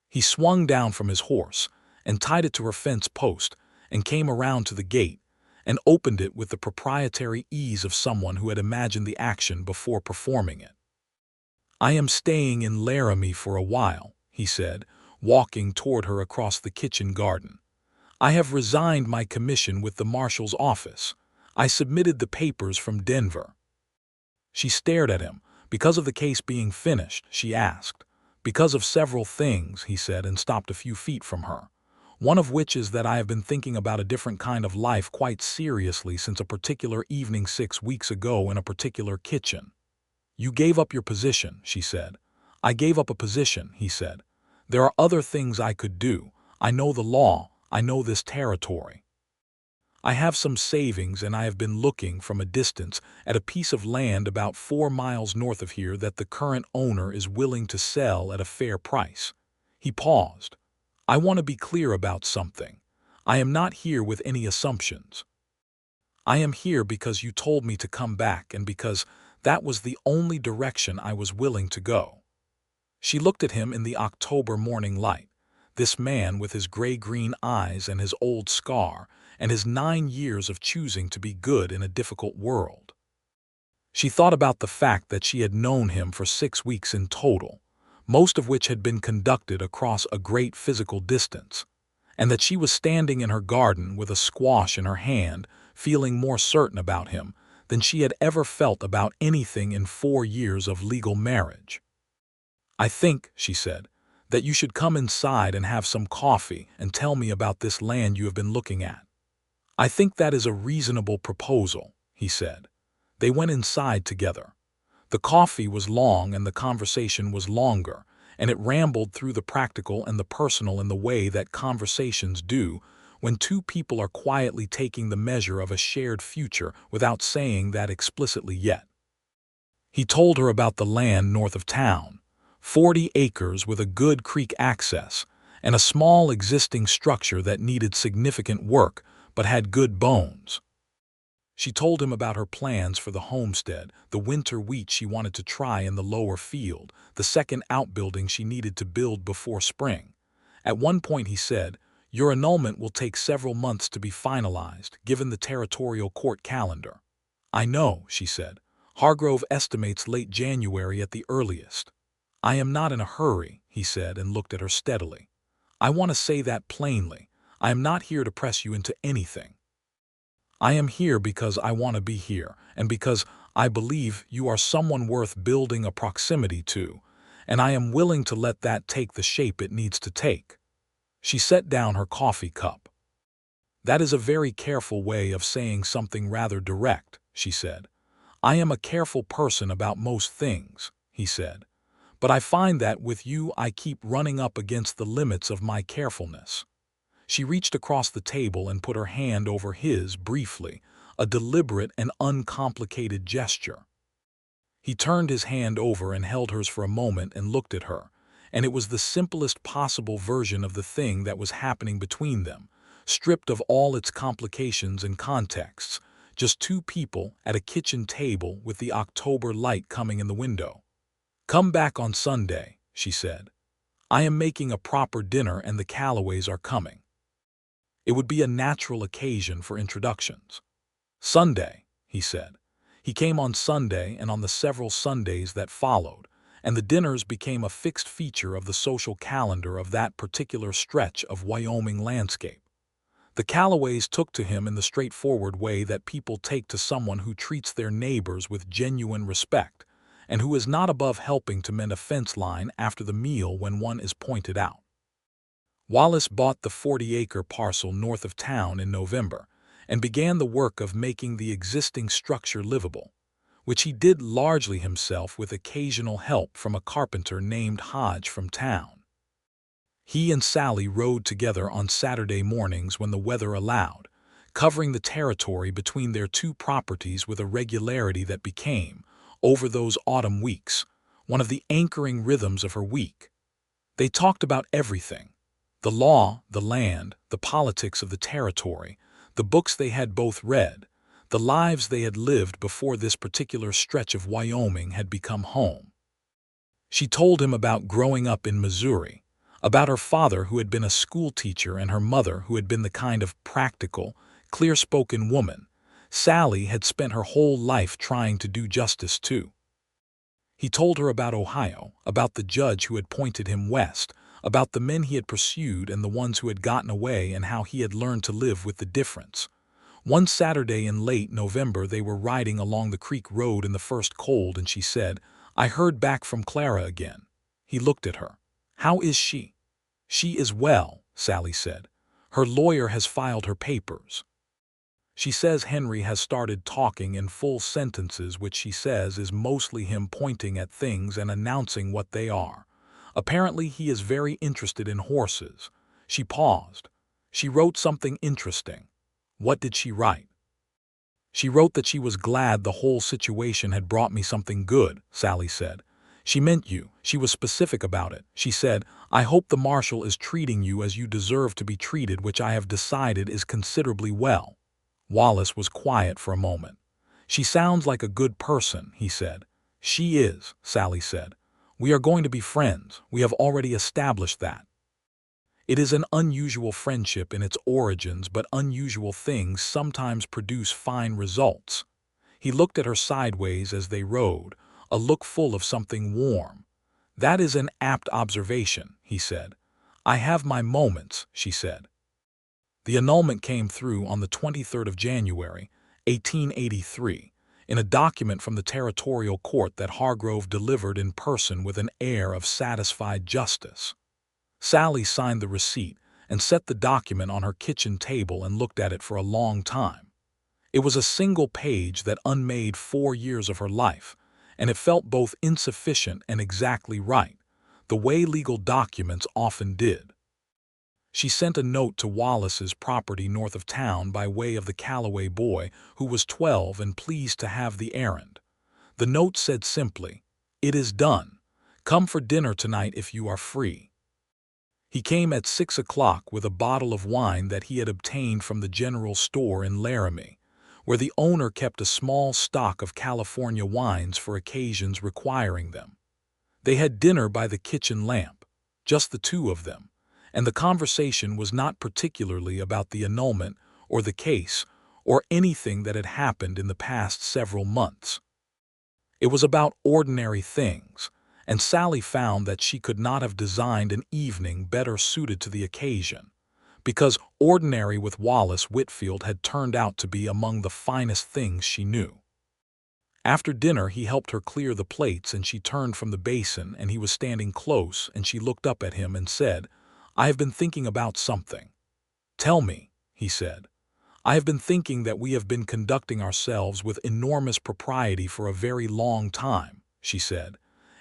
He swung down from his horse and tied it to her fence post and came around to the gate and opened it with the proprietary ease of someone who had imagined the action before performing it. "I am staying in Laramie for a while," he said, walking toward her across the kitchen garden. "I have resigned my commission with the marshal's office. I submitted the papers from Denver." She stared at him. "Because of the case being finished?" she asked. "Because of several things," he said, and stopped a few feet from her. "One of which is that I have been thinking about a different kind of life quite seriously since a particular evening 6 weeks ago in a particular kitchen." "You gave up your position," she said. "I gave up a position," he said. "There are other things I could do. I know the law. I know this territory. I have some savings, and I have been looking from a distance at a piece of land about 4 miles north of here that the current owner is willing to sell at a fair price." He paused. "I want to be clear about something. I am not here with any assumptions. I am here because you told me to come back and because that was the only direction I was willing to go." She looked at him in the October morning light, this man with his gray-green eyes and his old scar and his 9 years of choosing to be good in a difficult world. She thought about the fact that she had known him for 6 weeks in total, most of which had been conducted across a great physical distance, and that she was standing in her garden with a squash in her hand, feeling more certain about him than she had ever felt about anything in 4 years of legal marriage. "I think," she said, "that you should come inside and have some coffee and tell me about this land you have been looking at." "I think that is a reasonable proposal," he said. They went inside together. The coffee was long and the conversation was longer, and it rambled through the practical and the personal in the way that conversations do when two people are quietly taking the measure of a shared future without saying that explicitly yet. He told her about the land north of town, 40 acres with a good creek access, and a small existing structure that needed significant work but had good bones. She told him about her plans for the homestead, the winter wheat she wanted to try in the lower field, the second outbuilding she needed to build before spring. At one point he said, "Your annulment will take several months to be finalized, given the territorial court calendar." "I know," she said. "Hargrove estimates late January at the earliest." "I am not in a hurry," he said and looked at her steadily. "I want to say that plainly. I am not here to press you into anything. I am here because I want to be here, and because I believe you are someone worth building a proximity to, and I am willing to let that take the shape it needs to take." She set down her coffee cup. "That is a very careful way of saying something rather direct," she said. "I am a careful person about most things," he said. "But I find that with you I keep running up against the limits of my carefulness." She reached across the table and put her hand over his briefly, a deliberate and uncomplicated gesture. He turned his hand over and held hers for a moment and looked at her, and it was the simplest possible version of the thing that was happening between them, stripped of all its complications and contexts, just two people at a kitchen table with the October light coming in the window. "Come back on Sunday," she said. "I am making a proper dinner and the Callaways are coming." It would be a natural occasion for introductions. "Sunday," he said. He came on Sunday and on the several Sundays that followed, and the dinners became a fixed feature of the social calendar of that particular stretch of Wyoming landscape. The Callaways took to him in the straightforward way that people take to someone who treats their neighbors with genuine respect, and who is not above helping to mend a fence line after the meal when one is pointed out. Wallace bought the 40-acre parcel north of town in November and began the work of making the existing structure livable, which he did largely himself with occasional help from a carpenter named Hodge from town. He and Sallie rode together on Saturday mornings when the weather allowed, covering the territory between their two properties with a regularity that became, over those autumn weeks, one of the anchoring rhythms of her week. They talked about everything: the law, the land, the politics of the territory, the books they had both read, the lives they had lived before this particular stretch of Wyoming had become home. She told him about growing up in Missouri, about her father who had been a schoolteacher and her mother who had been the kind of practical, clear-spoken woman Sallie had spent her whole life trying to do justice to. He told her about Ohio, about the judge who had pointed him west, about the men he had pursued and the ones who had gotten away and how he had learned to live with the difference. One Saturday in late November they were riding along the creek road in the first cold and she said, "I heard back from Clara again." He looked at her. "How is she?" "She is well," Sallie said. "Her lawyer has filed her papers. She says Henry has started talking in full sentences, which she says is mostly him pointing at things and announcing what they are. Apparently he is very interested in horses." She paused. "She wrote something interesting." "What did she write?" "She wrote that she was glad the whole situation had brought me something good," Sallie said. "She meant you. She was specific about it. She said, 'I hope the marshal is treating you as you deserve to be treated, which I have decided is considerably well.'" Wallace was quiet for a moment. "She sounds like a good person," he said. "She is," Sallie said. "We are going to be friends. We have already established that." It is an unusual friendship in its origins, but unusual things sometimes produce fine results. He looked at her sideways as they rode, a look full of something warm. "That is an apt observation," he said. "I have my moments," she said. The annulment came through on the 23rd of January, 1883, in a document from the territorial court that Hargrove delivered in person with an air of satisfied justice. Sallie signed the receipt and set the document on her kitchen table and looked at it for a long time. It was a single page that unmade 4 years of her life, and it felt both insufficient and exactly right, the way legal documents often did. She sent a note to Wallace's property north of town by way of the Calloway boy, who was 12 and pleased to have the errand. The note said simply, "It is done. Come for dinner tonight if you are free." He came at 6 o'clock with a bottle of wine that he had obtained from the general store in Laramie, where the owner kept a small stock of California wines for occasions requiring them. They had dinner by the kitchen lamp, just the two of them, and the conversation was not particularly about the annulment or the case or anything that had happened in the past several months. It was about ordinary things, and Sallie found that she could not have designed an evening better suited to the occasion, because ordinary with Wallace Whitfield had turned out to be among the finest things she knew. After dinner he helped her clear the plates and she turned from the basin and he was standing close and she looked up at him and said, "I have been thinking about something." "Tell me," he said. "I have been thinking that we have been conducting ourselves with enormous propriety for a very long time," she said,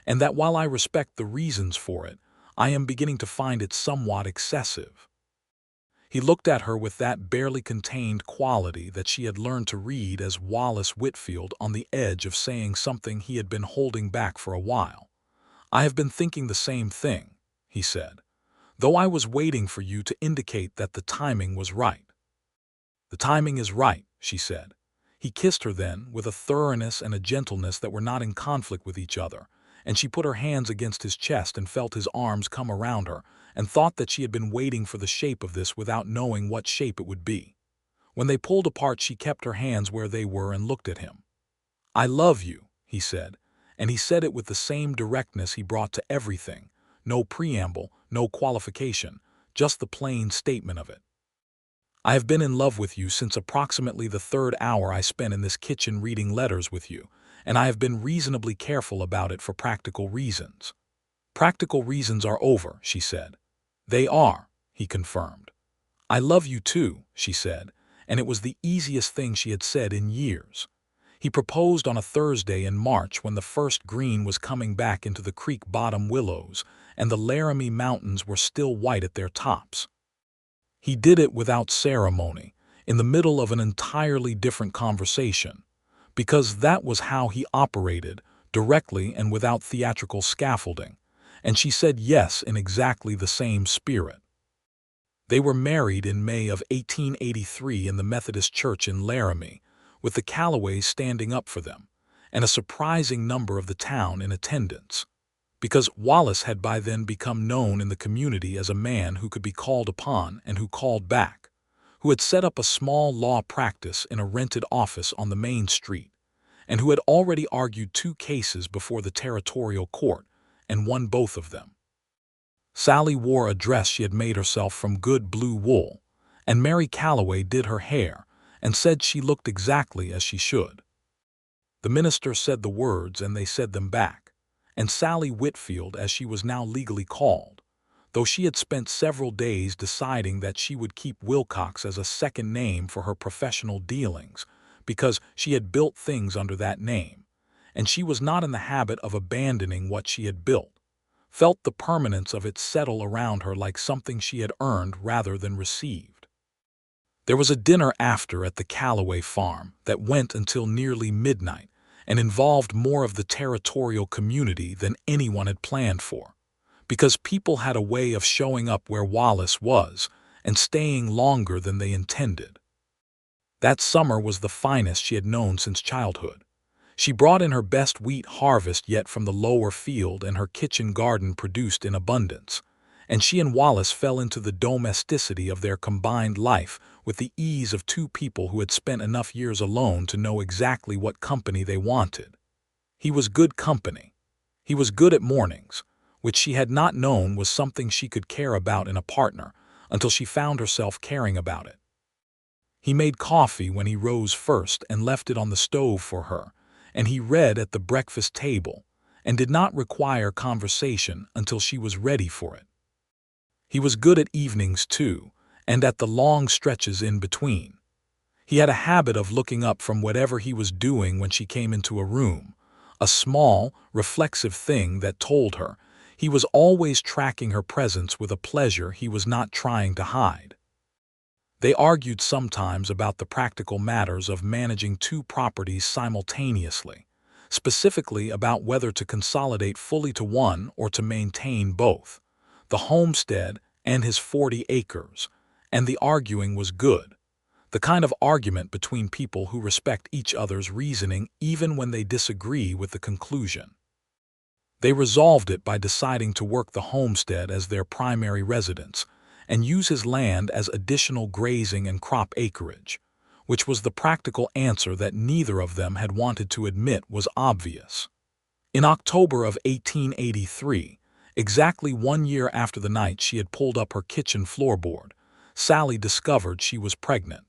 "and that while I respect the reasons for it, I am beginning to find it somewhat excessive." He looked at her with that barely contained quality that she had learned to read as Wallace Whitfield on the edge of saying something he had been holding back for a while. "I have been thinking the same thing," he said, "though I was waiting for you to indicate that the timing was right." "The timing is right," she said. He kissed her then, with a thoroughness and a gentleness that were not in conflict with each other, and she put her hands against his chest and felt his arms come around her, and thought that she had been waiting for the shape of this without knowing what shape it would be. When they pulled apart she kept her hands where they were and looked at him. "I love you," he said, and he said it with the same directness he brought to everything, no preamble, no qualification, just the plain statement of it. "I have been in love with you since approximately the 3rd hour I spent in this kitchen reading letters with you, and I have been reasonably careful about it for practical reasons." "Practical reasons are over," she said. "They are," he confirmed. "I love you too," she said, and it was the easiest thing she had said in years. He proposed on a Thursday in March when the first green was coming back into the creek bottom willows, and the Laramie Mountains were still white at their tops. He did it without ceremony, in the middle of an entirely different conversation, because that was how he operated, directly and without theatrical scaffolding, and she said yes in exactly the same spirit. They were married in May of 1883 in the Methodist Church in Laramie, with the Calloways standing up for them, and a surprising number of the town in attendance, because Wallace had by then become known in the community as a man who could be called upon and who called back, who had set up a small law practice in a rented office on the main street, and who had already argued 2 cases before the territorial court and won both of them. Sallie wore a dress she had made herself from good blue wool, and Mary Calloway did her hair and said she looked exactly as she should. The minister said the words and they said them back, and Sallie Whitfield, as she was now legally called, though she had spent several days deciding that she would keep Wilcox as a second name for her professional dealings, because she had built things under that name, and she was not in the habit of abandoning what she had built, felt the permanence of it settle around her like something she had earned rather than received. There was a dinner after at the Calloway farm that went until nearly midnight and involved more of the territorial community than anyone had planned for, because people had a way of showing up where Wallace was and staying longer than they intended. That summer was the finest she had known since childhood. She brought in her best wheat harvest yet from the lower field, and her kitchen garden produced in abundance. And she and Wallace fell into the domesticity of their combined life with the ease of two people who had spent enough years alone to know exactly what company they wanted. He was good company. He was good at mornings, which she had not known was something she could care about in a partner until she found herself caring about it. He made coffee when he rose first and left it on the stove for her, and he read at the breakfast table and did not require conversation until she was ready for it. He was good at evenings too, and at the long stretches in between. He had a habit of looking up from whatever he was doing when she came into a room, a small, reflexive thing that told her he was always tracking her presence with a pleasure he was not trying to hide. They argued sometimes about the practical matters of managing two properties simultaneously, specifically about whether to consolidate fully to one or to maintain both, the homestead and his 40 acres, and the arguing was good, the kind of argument between people who respect each other's reasoning even when they disagree with the conclusion. They resolved it by deciding to work the homestead as their primary residence and use his land as additional grazing and crop acreage, which was the practical answer that neither of them had wanted to admit was obvious. In October of 1883, exactly 1 year after the night she had pulled up her kitchen floorboard, Sallie discovered she was pregnant.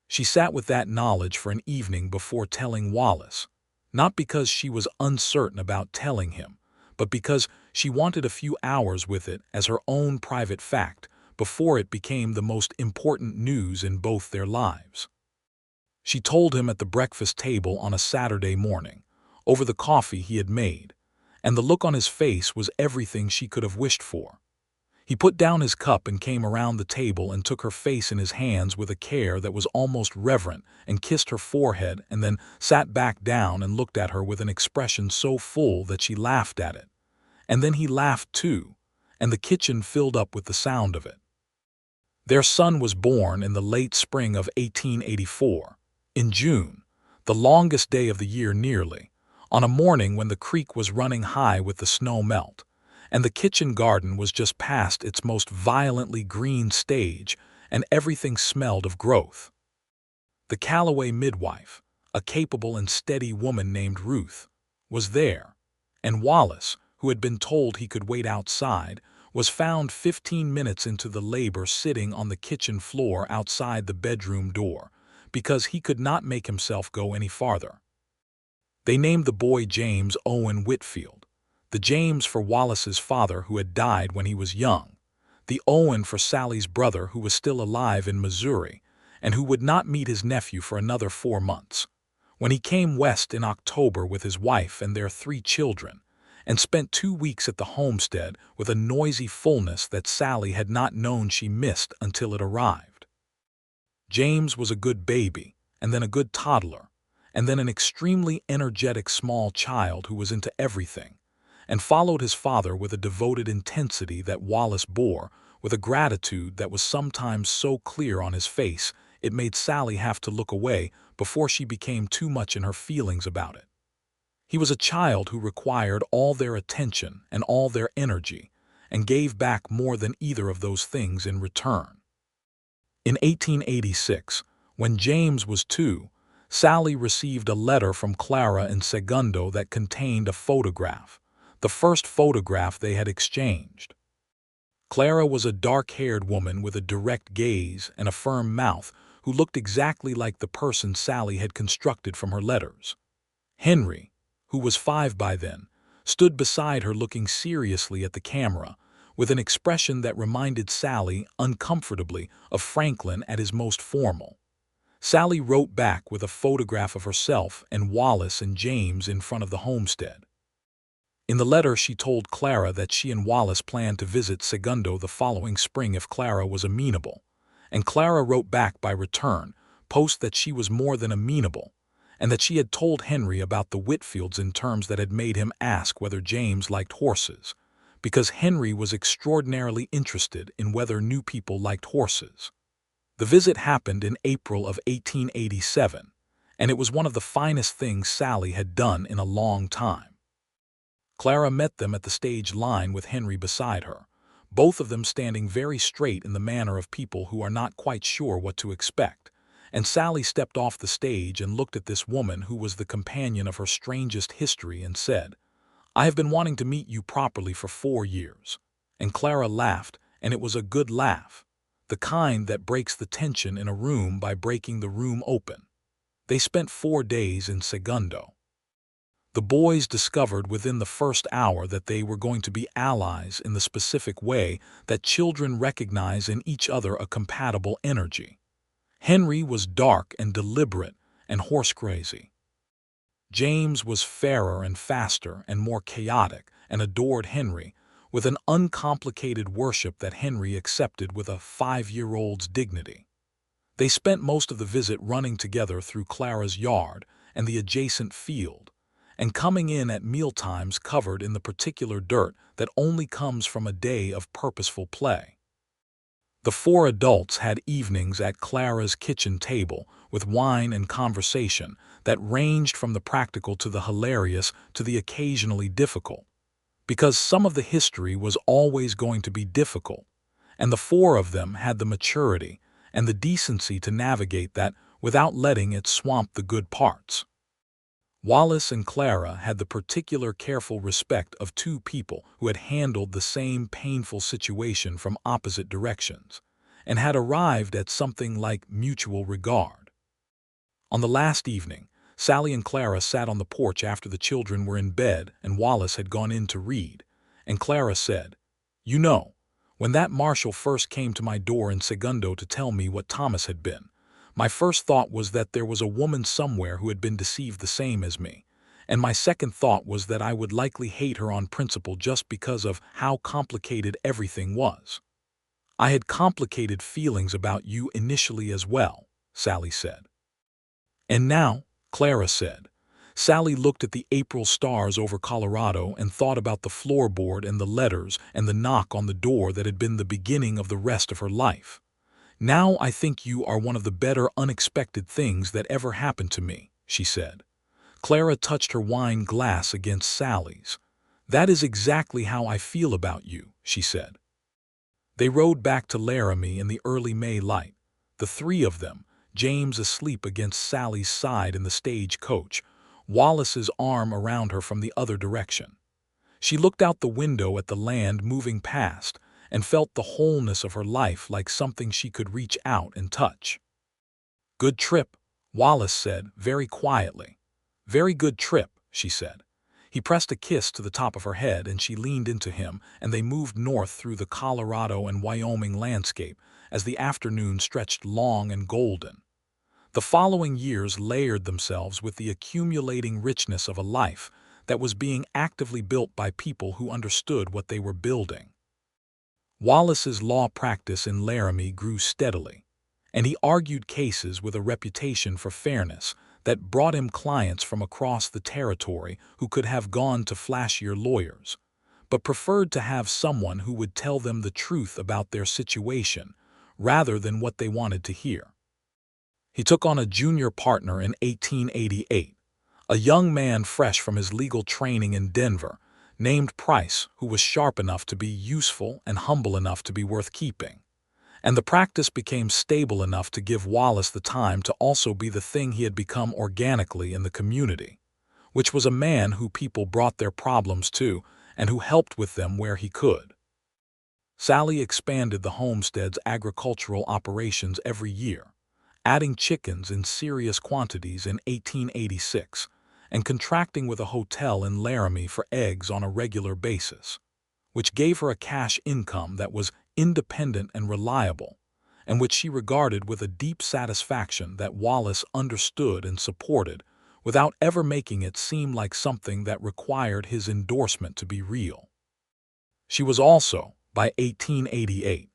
She sat with that knowledge for an evening before telling Wallace, not because she was uncertain about telling him, but because she wanted a few hours with it as her own private fact before it became the most important news in both their lives. She told him at the breakfast table on a Saturday morning, over the coffee he had made, and the look on his face was everything she could have wished for. He put down his cup and came around the table and took her face in his hands with a care that was almost reverent and kissed her forehead and then sat back down and looked at her with an expression so full that she laughed at it. And then he laughed too, and the kitchen filled up with the sound of it. Their son was born in the late spring of 1884, in June, the longest day of the year nearly, on a morning when the creek was running high with the snow melt, and the kitchen garden was just past its most violently green stage, and everything smelled of growth. The Callaway midwife, a capable and steady woman named Ruth, was there, and Wallace, who had been told he could wait outside, was found 15 minutes into the labor sitting on the kitchen floor outside the bedroom door, because he could not make himself go any farther. They named the boy James Owen Whitfield, the James for Wallace's father who had died when he was young, the Owen for Sallie's brother who was still alive in Missouri and who would not meet his nephew for another 4 months, when he came west in October with his wife and their 3 children, and spent 2 weeks at the homestead with a noisy fullness that Sallie had not known she missed until it arrived. James was a good baby, and then a good toddler, and then an extremely energetic small child who was into everything, and followed his father with a devoted intensity that Wallace bore, with a gratitude that was sometimes so clear on his face it made Sallie have to look away before she became too much in her feelings about it. He was a child who required all their attention and all their energy, and gave back more than either of those things in return. In 1886, when James was 2, Sallie received a letter from Clara in Segundo that contained a photograph, the first photograph they had exchanged. Clara was a dark-haired woman with a direct gaze and a firm mouth who looked exactly like the person Sallie had constructed from her letters. Henry, who was 5 by then, stood beside her looking seriously at the camera, with an expression that reminded Sallie uncomfortably of Franklin at his most formal. Sallie wrote back with a photograph of herself and Wallace and James in front of the homestead. In the letter she told Clara that she and Wallace planned to visit Segundo the following spring if Clara was amenable, and Clara wrote back by return post that she was more than amenable, and that she had told Henry about the Whitfields in terms that had made him ask whether James liked horses, because Henry was extraordinarily interested in whether new people liked horses. The visit happened in April of 1887, and it was one of the finest things Sallie had done in a long time. Clara met them at the stage line with Henry beside her, both of them standing very straight in the manner of people who are not quite sure what to expect, and Sallie stepped off the stage and looked at this woman who was the companion of her strangest history and said, "I have been wanting to meet you properly for 4 years." And Clara laughed, and it was a good laugh, the kind that breaks the tension in a room by breaking the room open. They spent 4 days in Segundo. The boys discovered within the first hour that they were going to be allies in the specific way that children recognize in each other a compatible energy. Henry was dark and deliberate and horse-crazy. James was fairer and faster and more chaotic and adored Henry with an uncomplicated worship that Henry accepted with a 5-year-old's dignity. They spent most of the visit running together through Clara's yard and the adjacent field, and coming in at mealtimes covered in the particular dirt that only comes from a day of purposeful play. The 4 adults had evenings at Clara's kitchen table with wine and conversation that ranged from the practical to the hilarious to the occasionally difficult, because some of the history was always going to be difficult, and the 4 of them had the maturity and the decency to navigate that without letting it swamp the good parts. Wallace and Clara had the particular careful respect of 2 people who had handled the same painful situation from opposite directions, and had arrived at something like mutual regard. On the last evening, Sallie and Clara sat on the porch after the children were in bed and Wallace had gone in to read, and Clara said, "You know, when that marshal first came to my door in Segundo to tell me what Thomas had been, my first thought was that there was a woman somewhere who had been deceived the same as me, and my second thought was that I would likely hate her on principle just because of how complicated everything was." "I had complicated feelings about you initially as well," Sallie said. "And now," Clara said. Sallie looked at the April stars over Colorado and thought about the floorboard and the letters and the knock on the door that had been the beginning of the rest of her life. "Now I think you are one of the better unexpected things that ever happened to me," she said. Clara touched her wine glass against Sallie's. "That is exactly how I feel about you," she said. They rode back to Laramie in the early May light, the 3 of them, James asleep against Sallie's side in the stage coach, Wallace's arm around her from the other direction. She looked out the window at the land moving past and felt the wholeness of her life like something she could reach out and touch. "Good trip," Wallace said very quietly. "Very good trip," she said. He pressed a kiss to the top of her head and she leaned into him, and they moved north through the Colorado and Wyoming landscape as the afternoon stretched long and golden. The following years layered themselves with the accumulating richness of a life that was being actively built by people who understood what they were building. Wallace's law practice in Laramie grew steadily, and he argued cases with a reputation for fairness that brought him clients from across the territory who could have gone to flashier lawyers, but preferred to have someone who would tell them the truth about their situation rather than what they wanted to hear. He took on a junior partner in 1888, a young man fresh from his legal training in Denver, named Price, who was sharp enough to be useful and humble enough to be worth keeping. And the practice became stable enough to give Wallace the time to also be the thing he had become organically in the community, which was a man who people brought their problems to and who helped with them where he could. Sallie expanded the homestead's agricultural operations every year, adding chickens in serious quantities in 1886 and contracting with a hotel in Laramie for eggs on a regular basis, which gave her a cash income that was independent and reliable, and which she regarded with a deep satisfaction that Wallace understood and supported without ever making it seem like something that required his endorsement to be real. She was also, by 1888,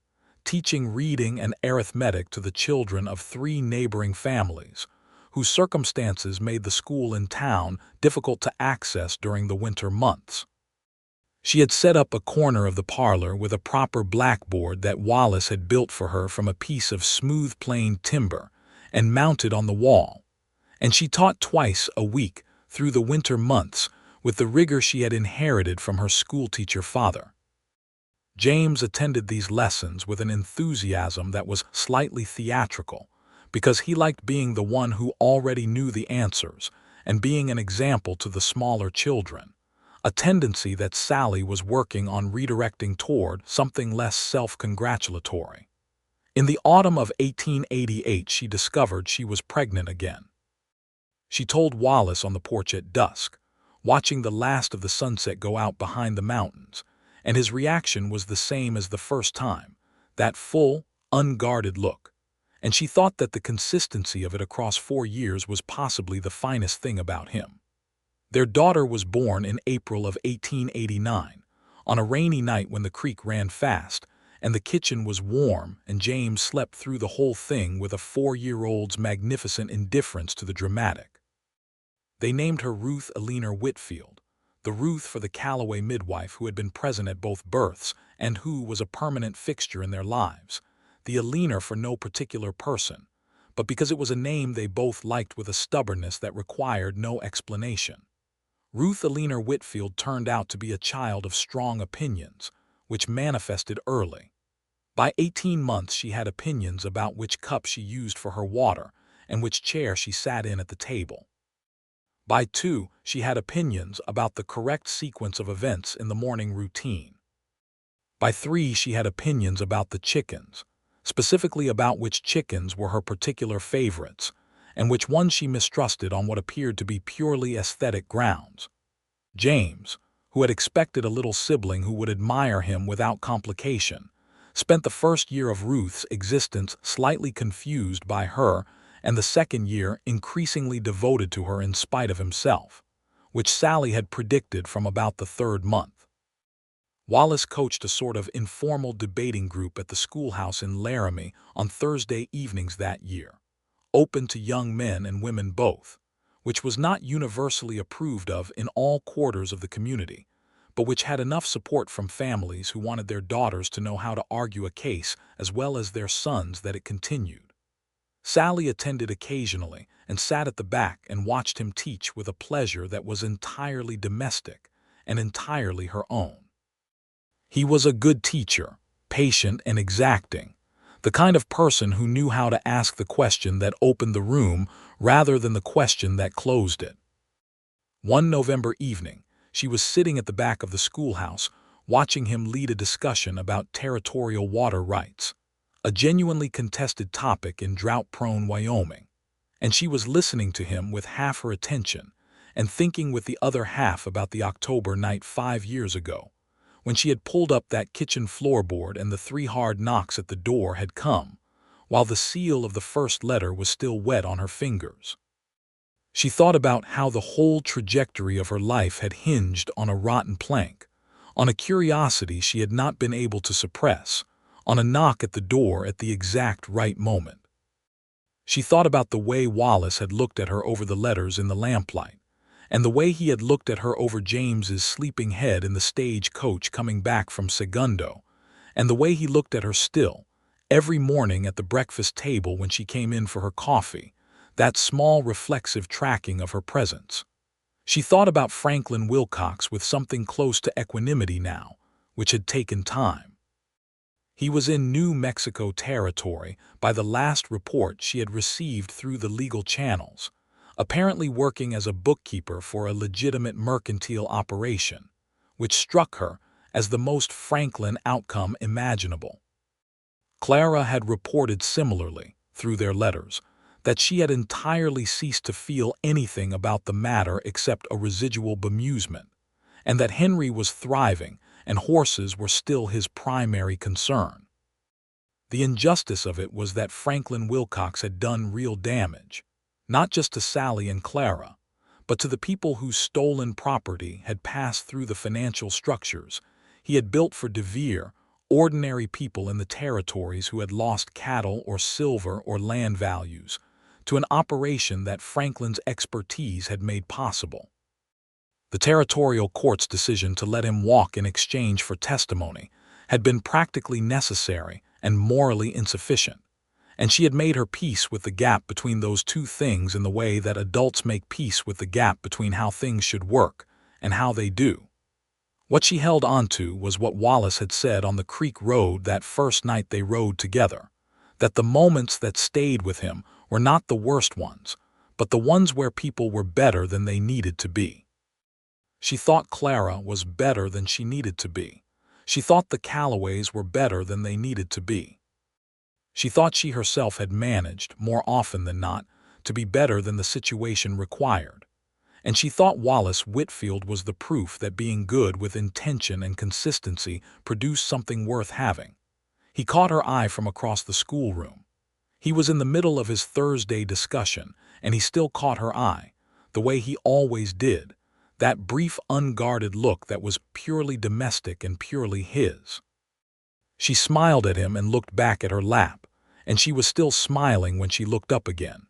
teaching reading and arithmetic to the children of 3 neighboring families, whose circumstances made the school in town difficult to access during the winter months. She had set up a corner of the parlor with a proper blackboard that Wallace had built for her from a piece of smooth planed timber and mounted on the wall, and she taught twice a week through the winter months with the rigor she had inherited from her schoolteacher father. James attended these lessons with an enthusiasm that was slightly theatrical, because he liked being the one who already knew the answers and being an example to the smaller children, a tendency that Sallie was working on redirecting toward something less self-congratulatory. In the autumn of 1888, she discovered she was pregnant again. She told Wallace on the porch at dusk, watching the last of the sunset go out behind the mountains, and his reaction was the same as the first time, that full, unguarded look, and she thought that the consistency of it across 4 years was possibly the finest thing about him. Their daughter was born in April of 1889, on a rainy night when the creek ran fast, and the kitchen was warm, and James slept through the whole thing with a 4-year-old's magnificent indifference to the dramatic. They named her Ruth Eleanor Whitfield, the Ruth for the Callaway midwife who had been present at both births and who was a permanent fixture in their lives, the Eleanor for no particular person, but because it was a name they both liked with a stubbornness that required no explanation. Ruth Eleanor Whitfield turned out to be a child of strong opinions, which manifested early. By 18 months she had opinions about which cup she used for her water and which chair she sat in at the table. By 2, she had opinions about the correct sequence of events in the morning routine. By 3, she had opinions about the chickens, specifically about which chickens were her particular favorites, and which ones she mistrusted on what appeared to be purely aesthetic grounds. James, who had expected a little sibling who would admire him without complication, spent the first year of Ruth's existence slightly confused by her, and the second year increasingly devoted to her in spite of himself, which Sallie had predicted from about the 3rd month. Wallace coached a sort of informal debating group at the schoolhouse in Laramie on Thursday evenings that year, open to young men and women both, which was not universally approved of in all quarters of the community, but which had enough support from families who wanted their daughters to know how to argue a case as well as their sons that it continued. Sallie attended occasionally and sat at the back and watched him teach with a pleasure that was entirely domestic and entirely her own. He was a good teacher, patient and exacting, the kind of person who knew how to ask the question that opened the room rather than the question that closed it. One November evening, she was sitting at the back of the schoolhouse, watching him lead a discussion about territorial water rights, a genuinely contested topic in drought-prone Wyoming, and she was listening to him with half her attention and thinking with the other half about the October night 5 years ago, when she had pulled up that kitchen floorboard and the 3 hard knocks at the door had come, while the seal of the first letter was still wet on her fingers. She thought about how the whole trajectory of her life had hinged on a rotten plank, on a curiosity she had not been able to suppress, on a knock at the door at the exact right moment. She thought about the way Wallace had looked at her over the letters in the lamplight, and the way he had looked at her over James's sleeping head in the stage coach coming back from Segundo, and the way he looked at her still, every morning at the breakfast table when she came in for her coffee, that small reflexive tracking of her presence. She thought about Franklin Wilcox with something close to equanimity now, which had taken time. He was in New Mexico territory by the last report she had received through the legal channels, apparently working as a bookkeeper for a legitimate mercantile operation, which struck her as the most Franklin outcome imaginable. Clara had reported similarly, through their letters, that she had entirely ceased to feel anything about the matter except a residual bemusement, and that Henry was thriving and horses were still his primary concern. The injustice of it was that Franklin Wilcox had done real damage, not just to Sallie and Clara, but to the people whose stolen property had passed through the financial structures he had built for DeVere, ordinary people in the territories who had lost cattle or silver or land values, to an operation that Franklin's expertise had made possible. The territorial court's decision to let him walk in exchange for testimony had been practically necessary and morally insufficient, and she had made her peace with the gap between those two things in the way that adults make peace with the gap between how things should work and how they do. What she held onto was what Wallace had said on the creek road that first night they rode together, that the moments that stayed with him were not the worst ones, but the ones where people were better than they needed to be. She thought Clara was better than she needed to be. She thought the Callaways were better than they needed to be. She thought she herself had managed, more often than not, to be better than the situation required. And she thought Wallace Whitfield was the proof that being good with intention and consistency produced something worth having. He caught her eye from across the schoolroom. He was in the middle of his Thursday discussion, and he still caught her eye, the way he always did, that brief, unguarded look that was purely domestic and purely his. She smiled at him and looked back at her lap, and she was still smiling when she looked up again.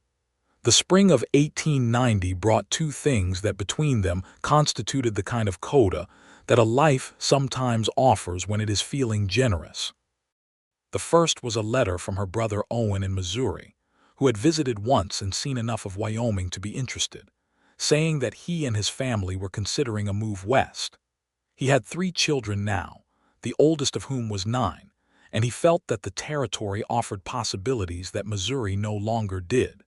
The spring of 1890 brought two things that between them constituted the kind of coda that a life sometimes offers when it is feeling generous. The first was a letter from her brother Owen in Missouri, who had visited once and seen enough of Wyoming to be interested, saying that he and his family were considering a move west. He had 3 children now, the oldest of whom was 9, and he felt that the territory offered possibilities that Missouri no longer did.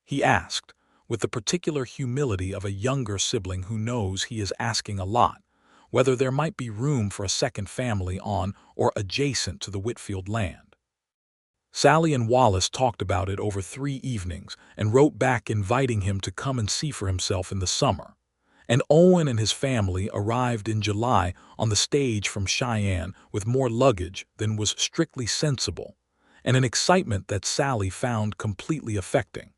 He asked, with the particular humility of a younger sibling who knows he is asking a lot, whether there might be room for a second family on or adjacent to the Whitfield land. Sallie and Wallace talked about it over 3 evenings and wrote back inviting him to come and see for himself in the summer. And Owen and his family arrived in July on the stage from Cheyenne with more luggage than was strictly sensible, and an excitement that Sallie found completely affecting.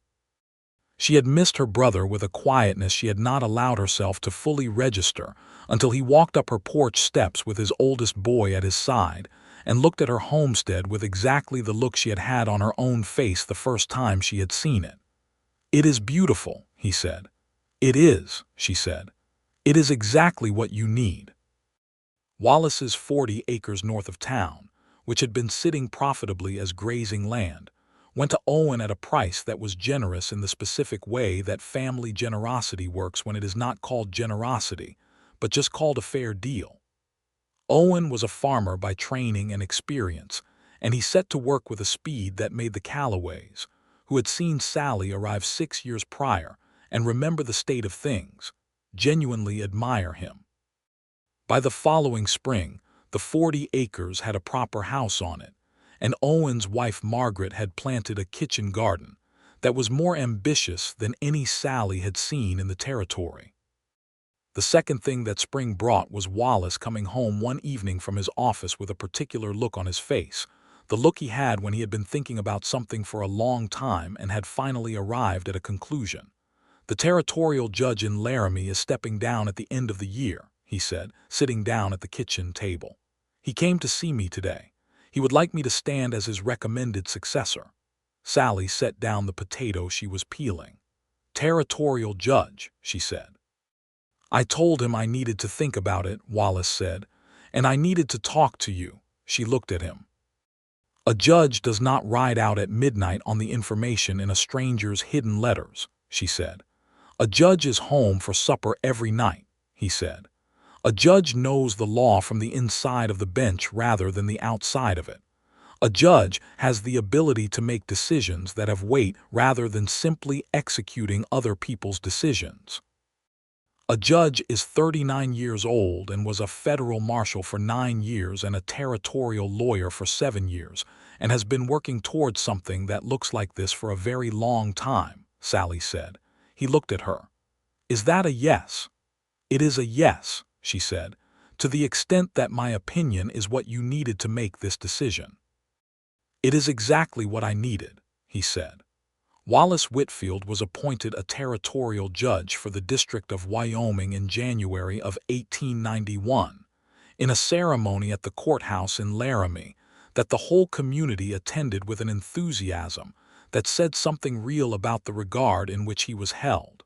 She had missed her brother with a quietness she had not allowed herself to fully register until he walked up her porch steps with his oldest boy at his side and looked at her homestead with exactly the look she had had on her own face the first time she had seen it. "It is beautiful," he said. "It is," she said. "It is exactly what you need." Wallace's 40 acres north of town, which had been sitting profitably as grazing land, went to Owen at a price that was generous in the specific way that family generosity works when it is not called generosity, but just called a fair deal. Owen was a farmer by training and experience, and he set to work with a speed that made the Callaways, who had seen Sallie arrive 6 years prior and remember the state of things, genuinely admire him. By the following spring, the 40 acres had a proper house on it, and Owen's wife Margaret had planted a kitchen garden that was more ambitious than any Sallie had seen in the territory. The second thing that spring brought was Wallace coming home one evening from his office with a particular look on his face, the look he had when he had been thinking about something for a long time and had finally arrived at a conclusion. "The territorial judge in Laramie is stepping down at the end of the year," he said, sitting down at the kitchen table. "He came to see me today. He would like me to stand as his recommended successor." Sallie set down the potato she was peeling. "Territorial judge," she said. "I told him I needed to think about it," Wallace said, "and I needed to talk to you." She looked at him. "A judge does not ride out at midnight on the information in a stranger's hidden letters," she said. "A judge is home for supper every night," he said. "A judge knows the law from the inside of the bench rather than the outside of it. A judge has the ability to make decisions that have weight rather than simply executing other people's decisions. A judge is 39 years old and was a federal marshal for 9 years and a territorial lawyer for 7 years, and has been working towards something that looks like this for a very long time," Sallie said. He looked at her. "Is that a yes?" "It is a yes," she said, "to the extent that my opinion is what you needed to make this decision." "It is exactly what I needed," he said. Wallace Whitfield was appointed a territorial judge for the District of Wyoming in January of 1891, in a ceremony at the courthouse in Laramie that the whole community attended with an enthusiasm that said something real about the regard in which he was held.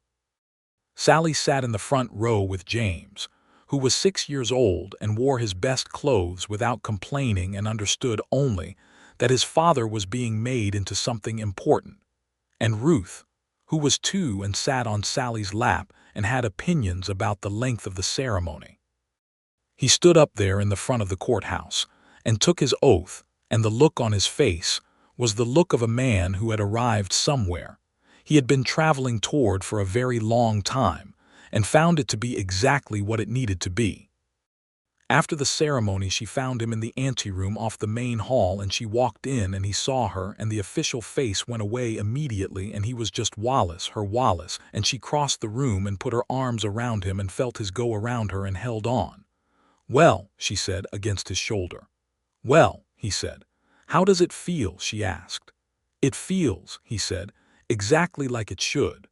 Sallie sat in the front row with James, who was 6 years old and wore his best clothes without complaining and understood only that his father was being made into something important, and Ruth, who was 2 and sat on Sallie's lap and had opinions about the length of the ceremony. He stood up there in the front of the courthouse and took his oath, and the look on his face was the look of a man who had arrived somewhere he had been traveling toward for a very long time and found it to be exactly what it needed to be. After the ceremony, she found him in the anteroom off the main hall, and she walked in and he saw her, and the official face went away immediately, and he was just Wallace, her Wallace, and she crossed the room and put her arms around him and felt his go around her and held on. "Well," she said, against his shoulder. "Well," he said. "How does it feel?" she asked. "It feels," he said, "exactly like it should."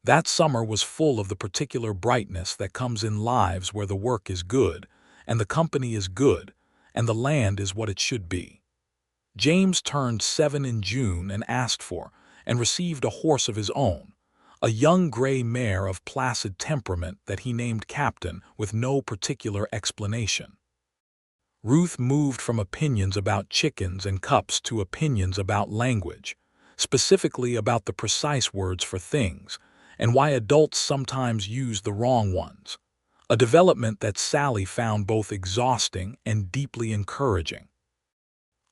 That summer was full of the particular brightness that comes in lives where the work is good, and the company is good, and the land is what it should be. James turned 7 in June and asked for, and received a horse of his own, a young gray mare of placid temperament that he named Captain with no particular explanation. Ruth moved from opinions about chickens and cups to opinions about language, specifically about the precise words for things, and why adults sometimes use the wrong ones, a development that Sallie found both exhausting and deeply encouraging.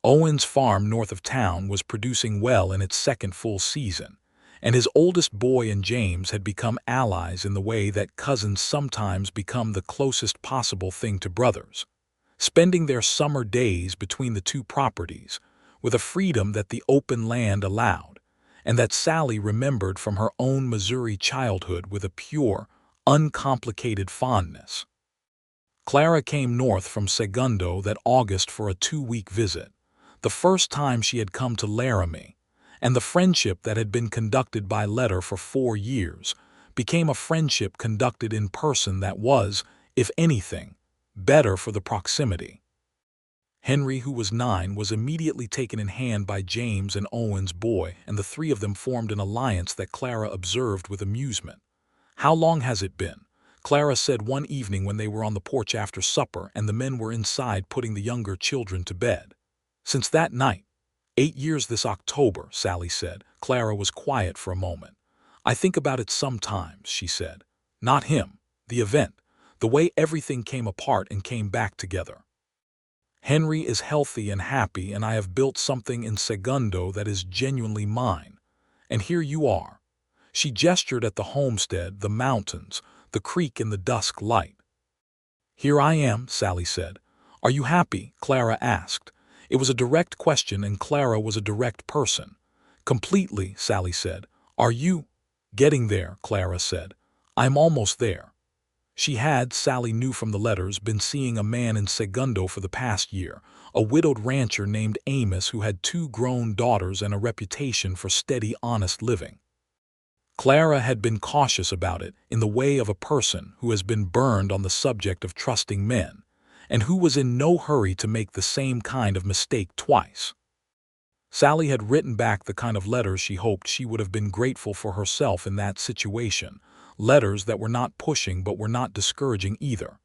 Owen's farm north of town was producing well in its second full season, and his oldest boy and James had become allies in the way that cousins sometimes become the closest possible thing to brothers, spending their summer days between the two properties with a freedom that the open land allowed, and that Sallie remembered from her own Missouri childhood with a pure, uncomplicated fondness. Clara came north from Segundo that August for a 2-week visit, the first time she had come to Laramie, and the friendship that had been conducted by letter for 4 years became a friendship conducted in person that was, if anything, better for the proximity. Henry, who was 9, was immediately taken in hand by James and Owen's boy, and the 3 of them formed an alliance that Clara observed with amusement. "How long has it been?" Clara said one evening when they were on the porch after supper and the men were inside putting the younger children to bed. "Since that night. 8 years this October," Sallie said. Clara was quiet for a moment. "I think about it sometimes," she said. "Not him, the event, the way everything came apart and came back together. Henry is healthy and happy, and I have built something in Segundo that is genuinely mine. And here you are." She gestured at the homestead, the mountains, the creek in the dusk light. "Here I am," Sallie said. "Are you happy?" Clara asked. It was a direct question, and Clara was a direct person. "Completely," Sallie said. "Are you?" "Getting there," Clara said. "I'm almost there." She had, Sallie knew from the letters, been seeing a man in Segundo for the past year, a widowed rancher named Amos who had 2 grown daughters and a reputation for steady, honest living. Clara had been cautious about it in the way of a person who has been burned on the subject of trusting men, and who was in no hurry to make the same kind of mistake twice. Sallie had written back the kind of letters she hoped she would have been grateful for herself in that situation, letters that were not pushing but were not discouraging either.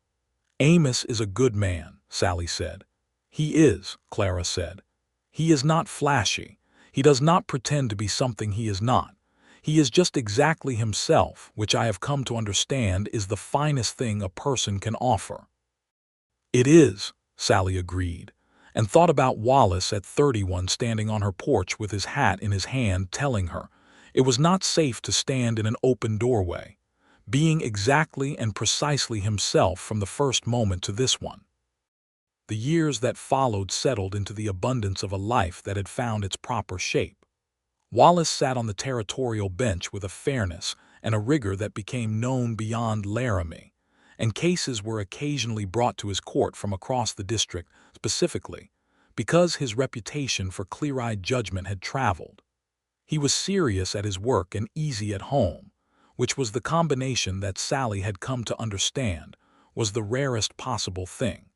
"Amos is a good man," Sallie said. "He is," Clara said. "He is not flashy. He does not pretend to be something he is not. He is just exactly himself, which I have come to understand is the finest thing a person can offer." "It is," Sallie agreed, and thought about Wallace at 31 standing on her porch with his hat in his hand telling her it was not safe to stand in an open doorway, being exactly and precisely himself from the first moment to this one. The years that followed settled into the abundance of a life that had found its proper shape. Wallace sat on the territorial bench with a fairness and a rigor that became known beyond Laramie, and cases were occasionally brought to his court from across the district specifically because his reputation for clear-eyed judgment had traveled. He was serious at his work and easy at home, which was the combination that Sallie had come to understand was the rarest possible thing.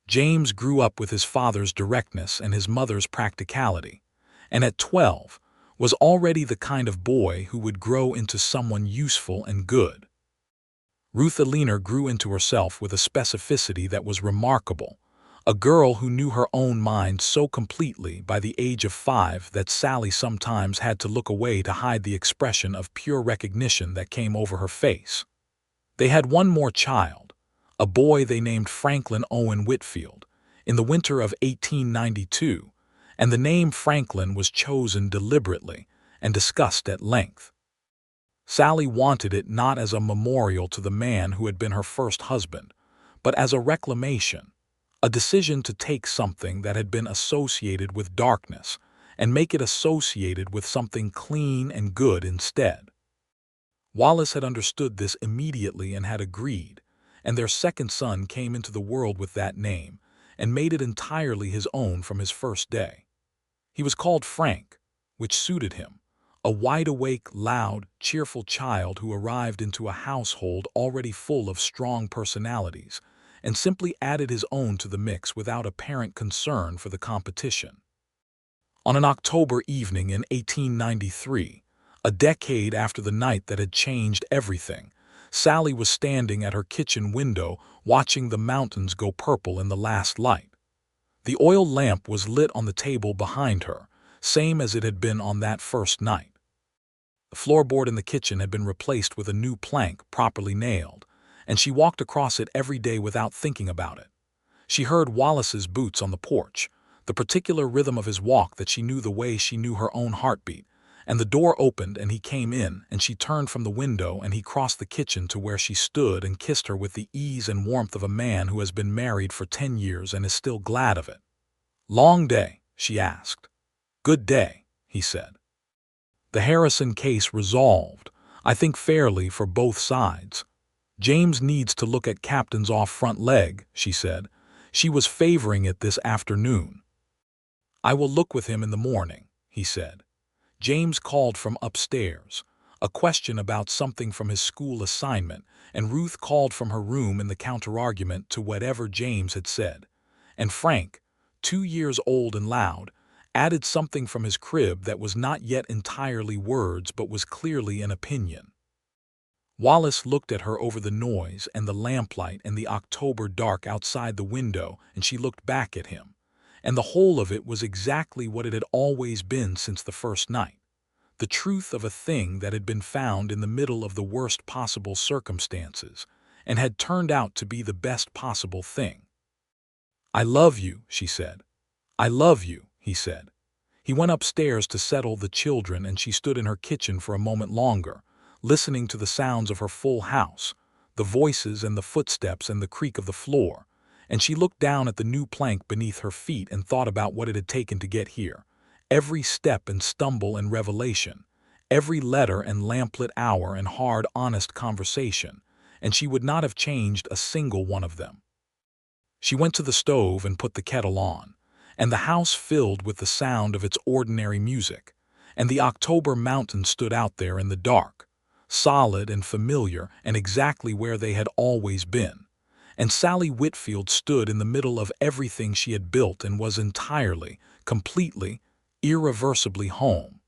James grew up with his father's directness and his mother's practicality, and at 12, was already the kind of boy who would grow into someone useful and good. Ruth Alina grew into herself with a specificity that was remarkable, a girl who knew her own mind so completely by the age of 5 that Sallie sometimes had to look away to hide the expression of pure recognition that came over her face. They had one more child, a boy they named Franklin Owen Whitfield, in the winter of 1892, and the name Franklin was chosen deliberately and discussed at length. Sallie wanted it not as a memorial to the man who had been her first husband, but as a reclamation, a decision to take something that had been associated with darkness and make it associated with something clean and good instead. Wallace had understood this immediately and had agreed, and their second son came into the world with that name and made it entirely his own from his first day. He was called Frank, which suited him, a wide-awake, loud, cheerful child who arrived into a household already full of strong personalities and simply added his own to the mix without apparent concern for the competition. On an October evening in 1893, a decade after the night that had changed everything, Sallie was standing at her kitchen window watching the mountains go purple in the last light. The oil lamp was lit on the table behind her, same as it had been on that first night. The floorboard in the kitchen had been replaced with a new plank properly nailed, and she walked across it every day without thinking about it. She heard Wallace's boots on the porch, the particular rhythm of his walk that she knew the way she knew her own heartbeat, and the door opened and he came in, and she turned from the window and he crossed the kitchen to where she stood and kissed her with the ease and warmth of a man who has been married for 10 years and is still glad of it. "Long day?" she asked. "Good day," he said. "The Harrison case resolved, I think fairly for both sides. James needs to look at Captain's off front leg," she said. She was favoring it this afternoon. "I will look with him in the morning," he said. James called from upstairs, a question about something from his school assignment, and Ruth called from her room in the counterargument to whatever James had said. And Frank, 2 years old and loud, added something from his crib that was not yet entirely words but was clearly an opinion. Wallace looked at her over the noise and the lamplight and the October dark outside the window, and she looked back at him. And the whole of it was exactly what it had always been since the first night. The truth of a thing that had been found in the middle of the worst possible circumstances and had turned out to be the best possible thing. "I love you," she said. "I love you," he said. He went upstairs to settle the children, and she stood in her kitchen for a moment longer, listening to the sounds of her full house, the voices and the footsteps and the creak of the floor, and she looked down at the new plank beneath her feet and thought about what it had taken to get here, every step and stumble and revelation, every letter and lamplit hour and hard, honest conversation, and she would not have changed a single one of them. She went to the stove and put the kettle on, and the house filled with the sound of its ordinary music, and the October mountains stood out there in the dark, solid and familiar and exactly where they had always been, and Sallie Whitfield stood in the middle of everything she had built and was entirely, completely, irreversibly home.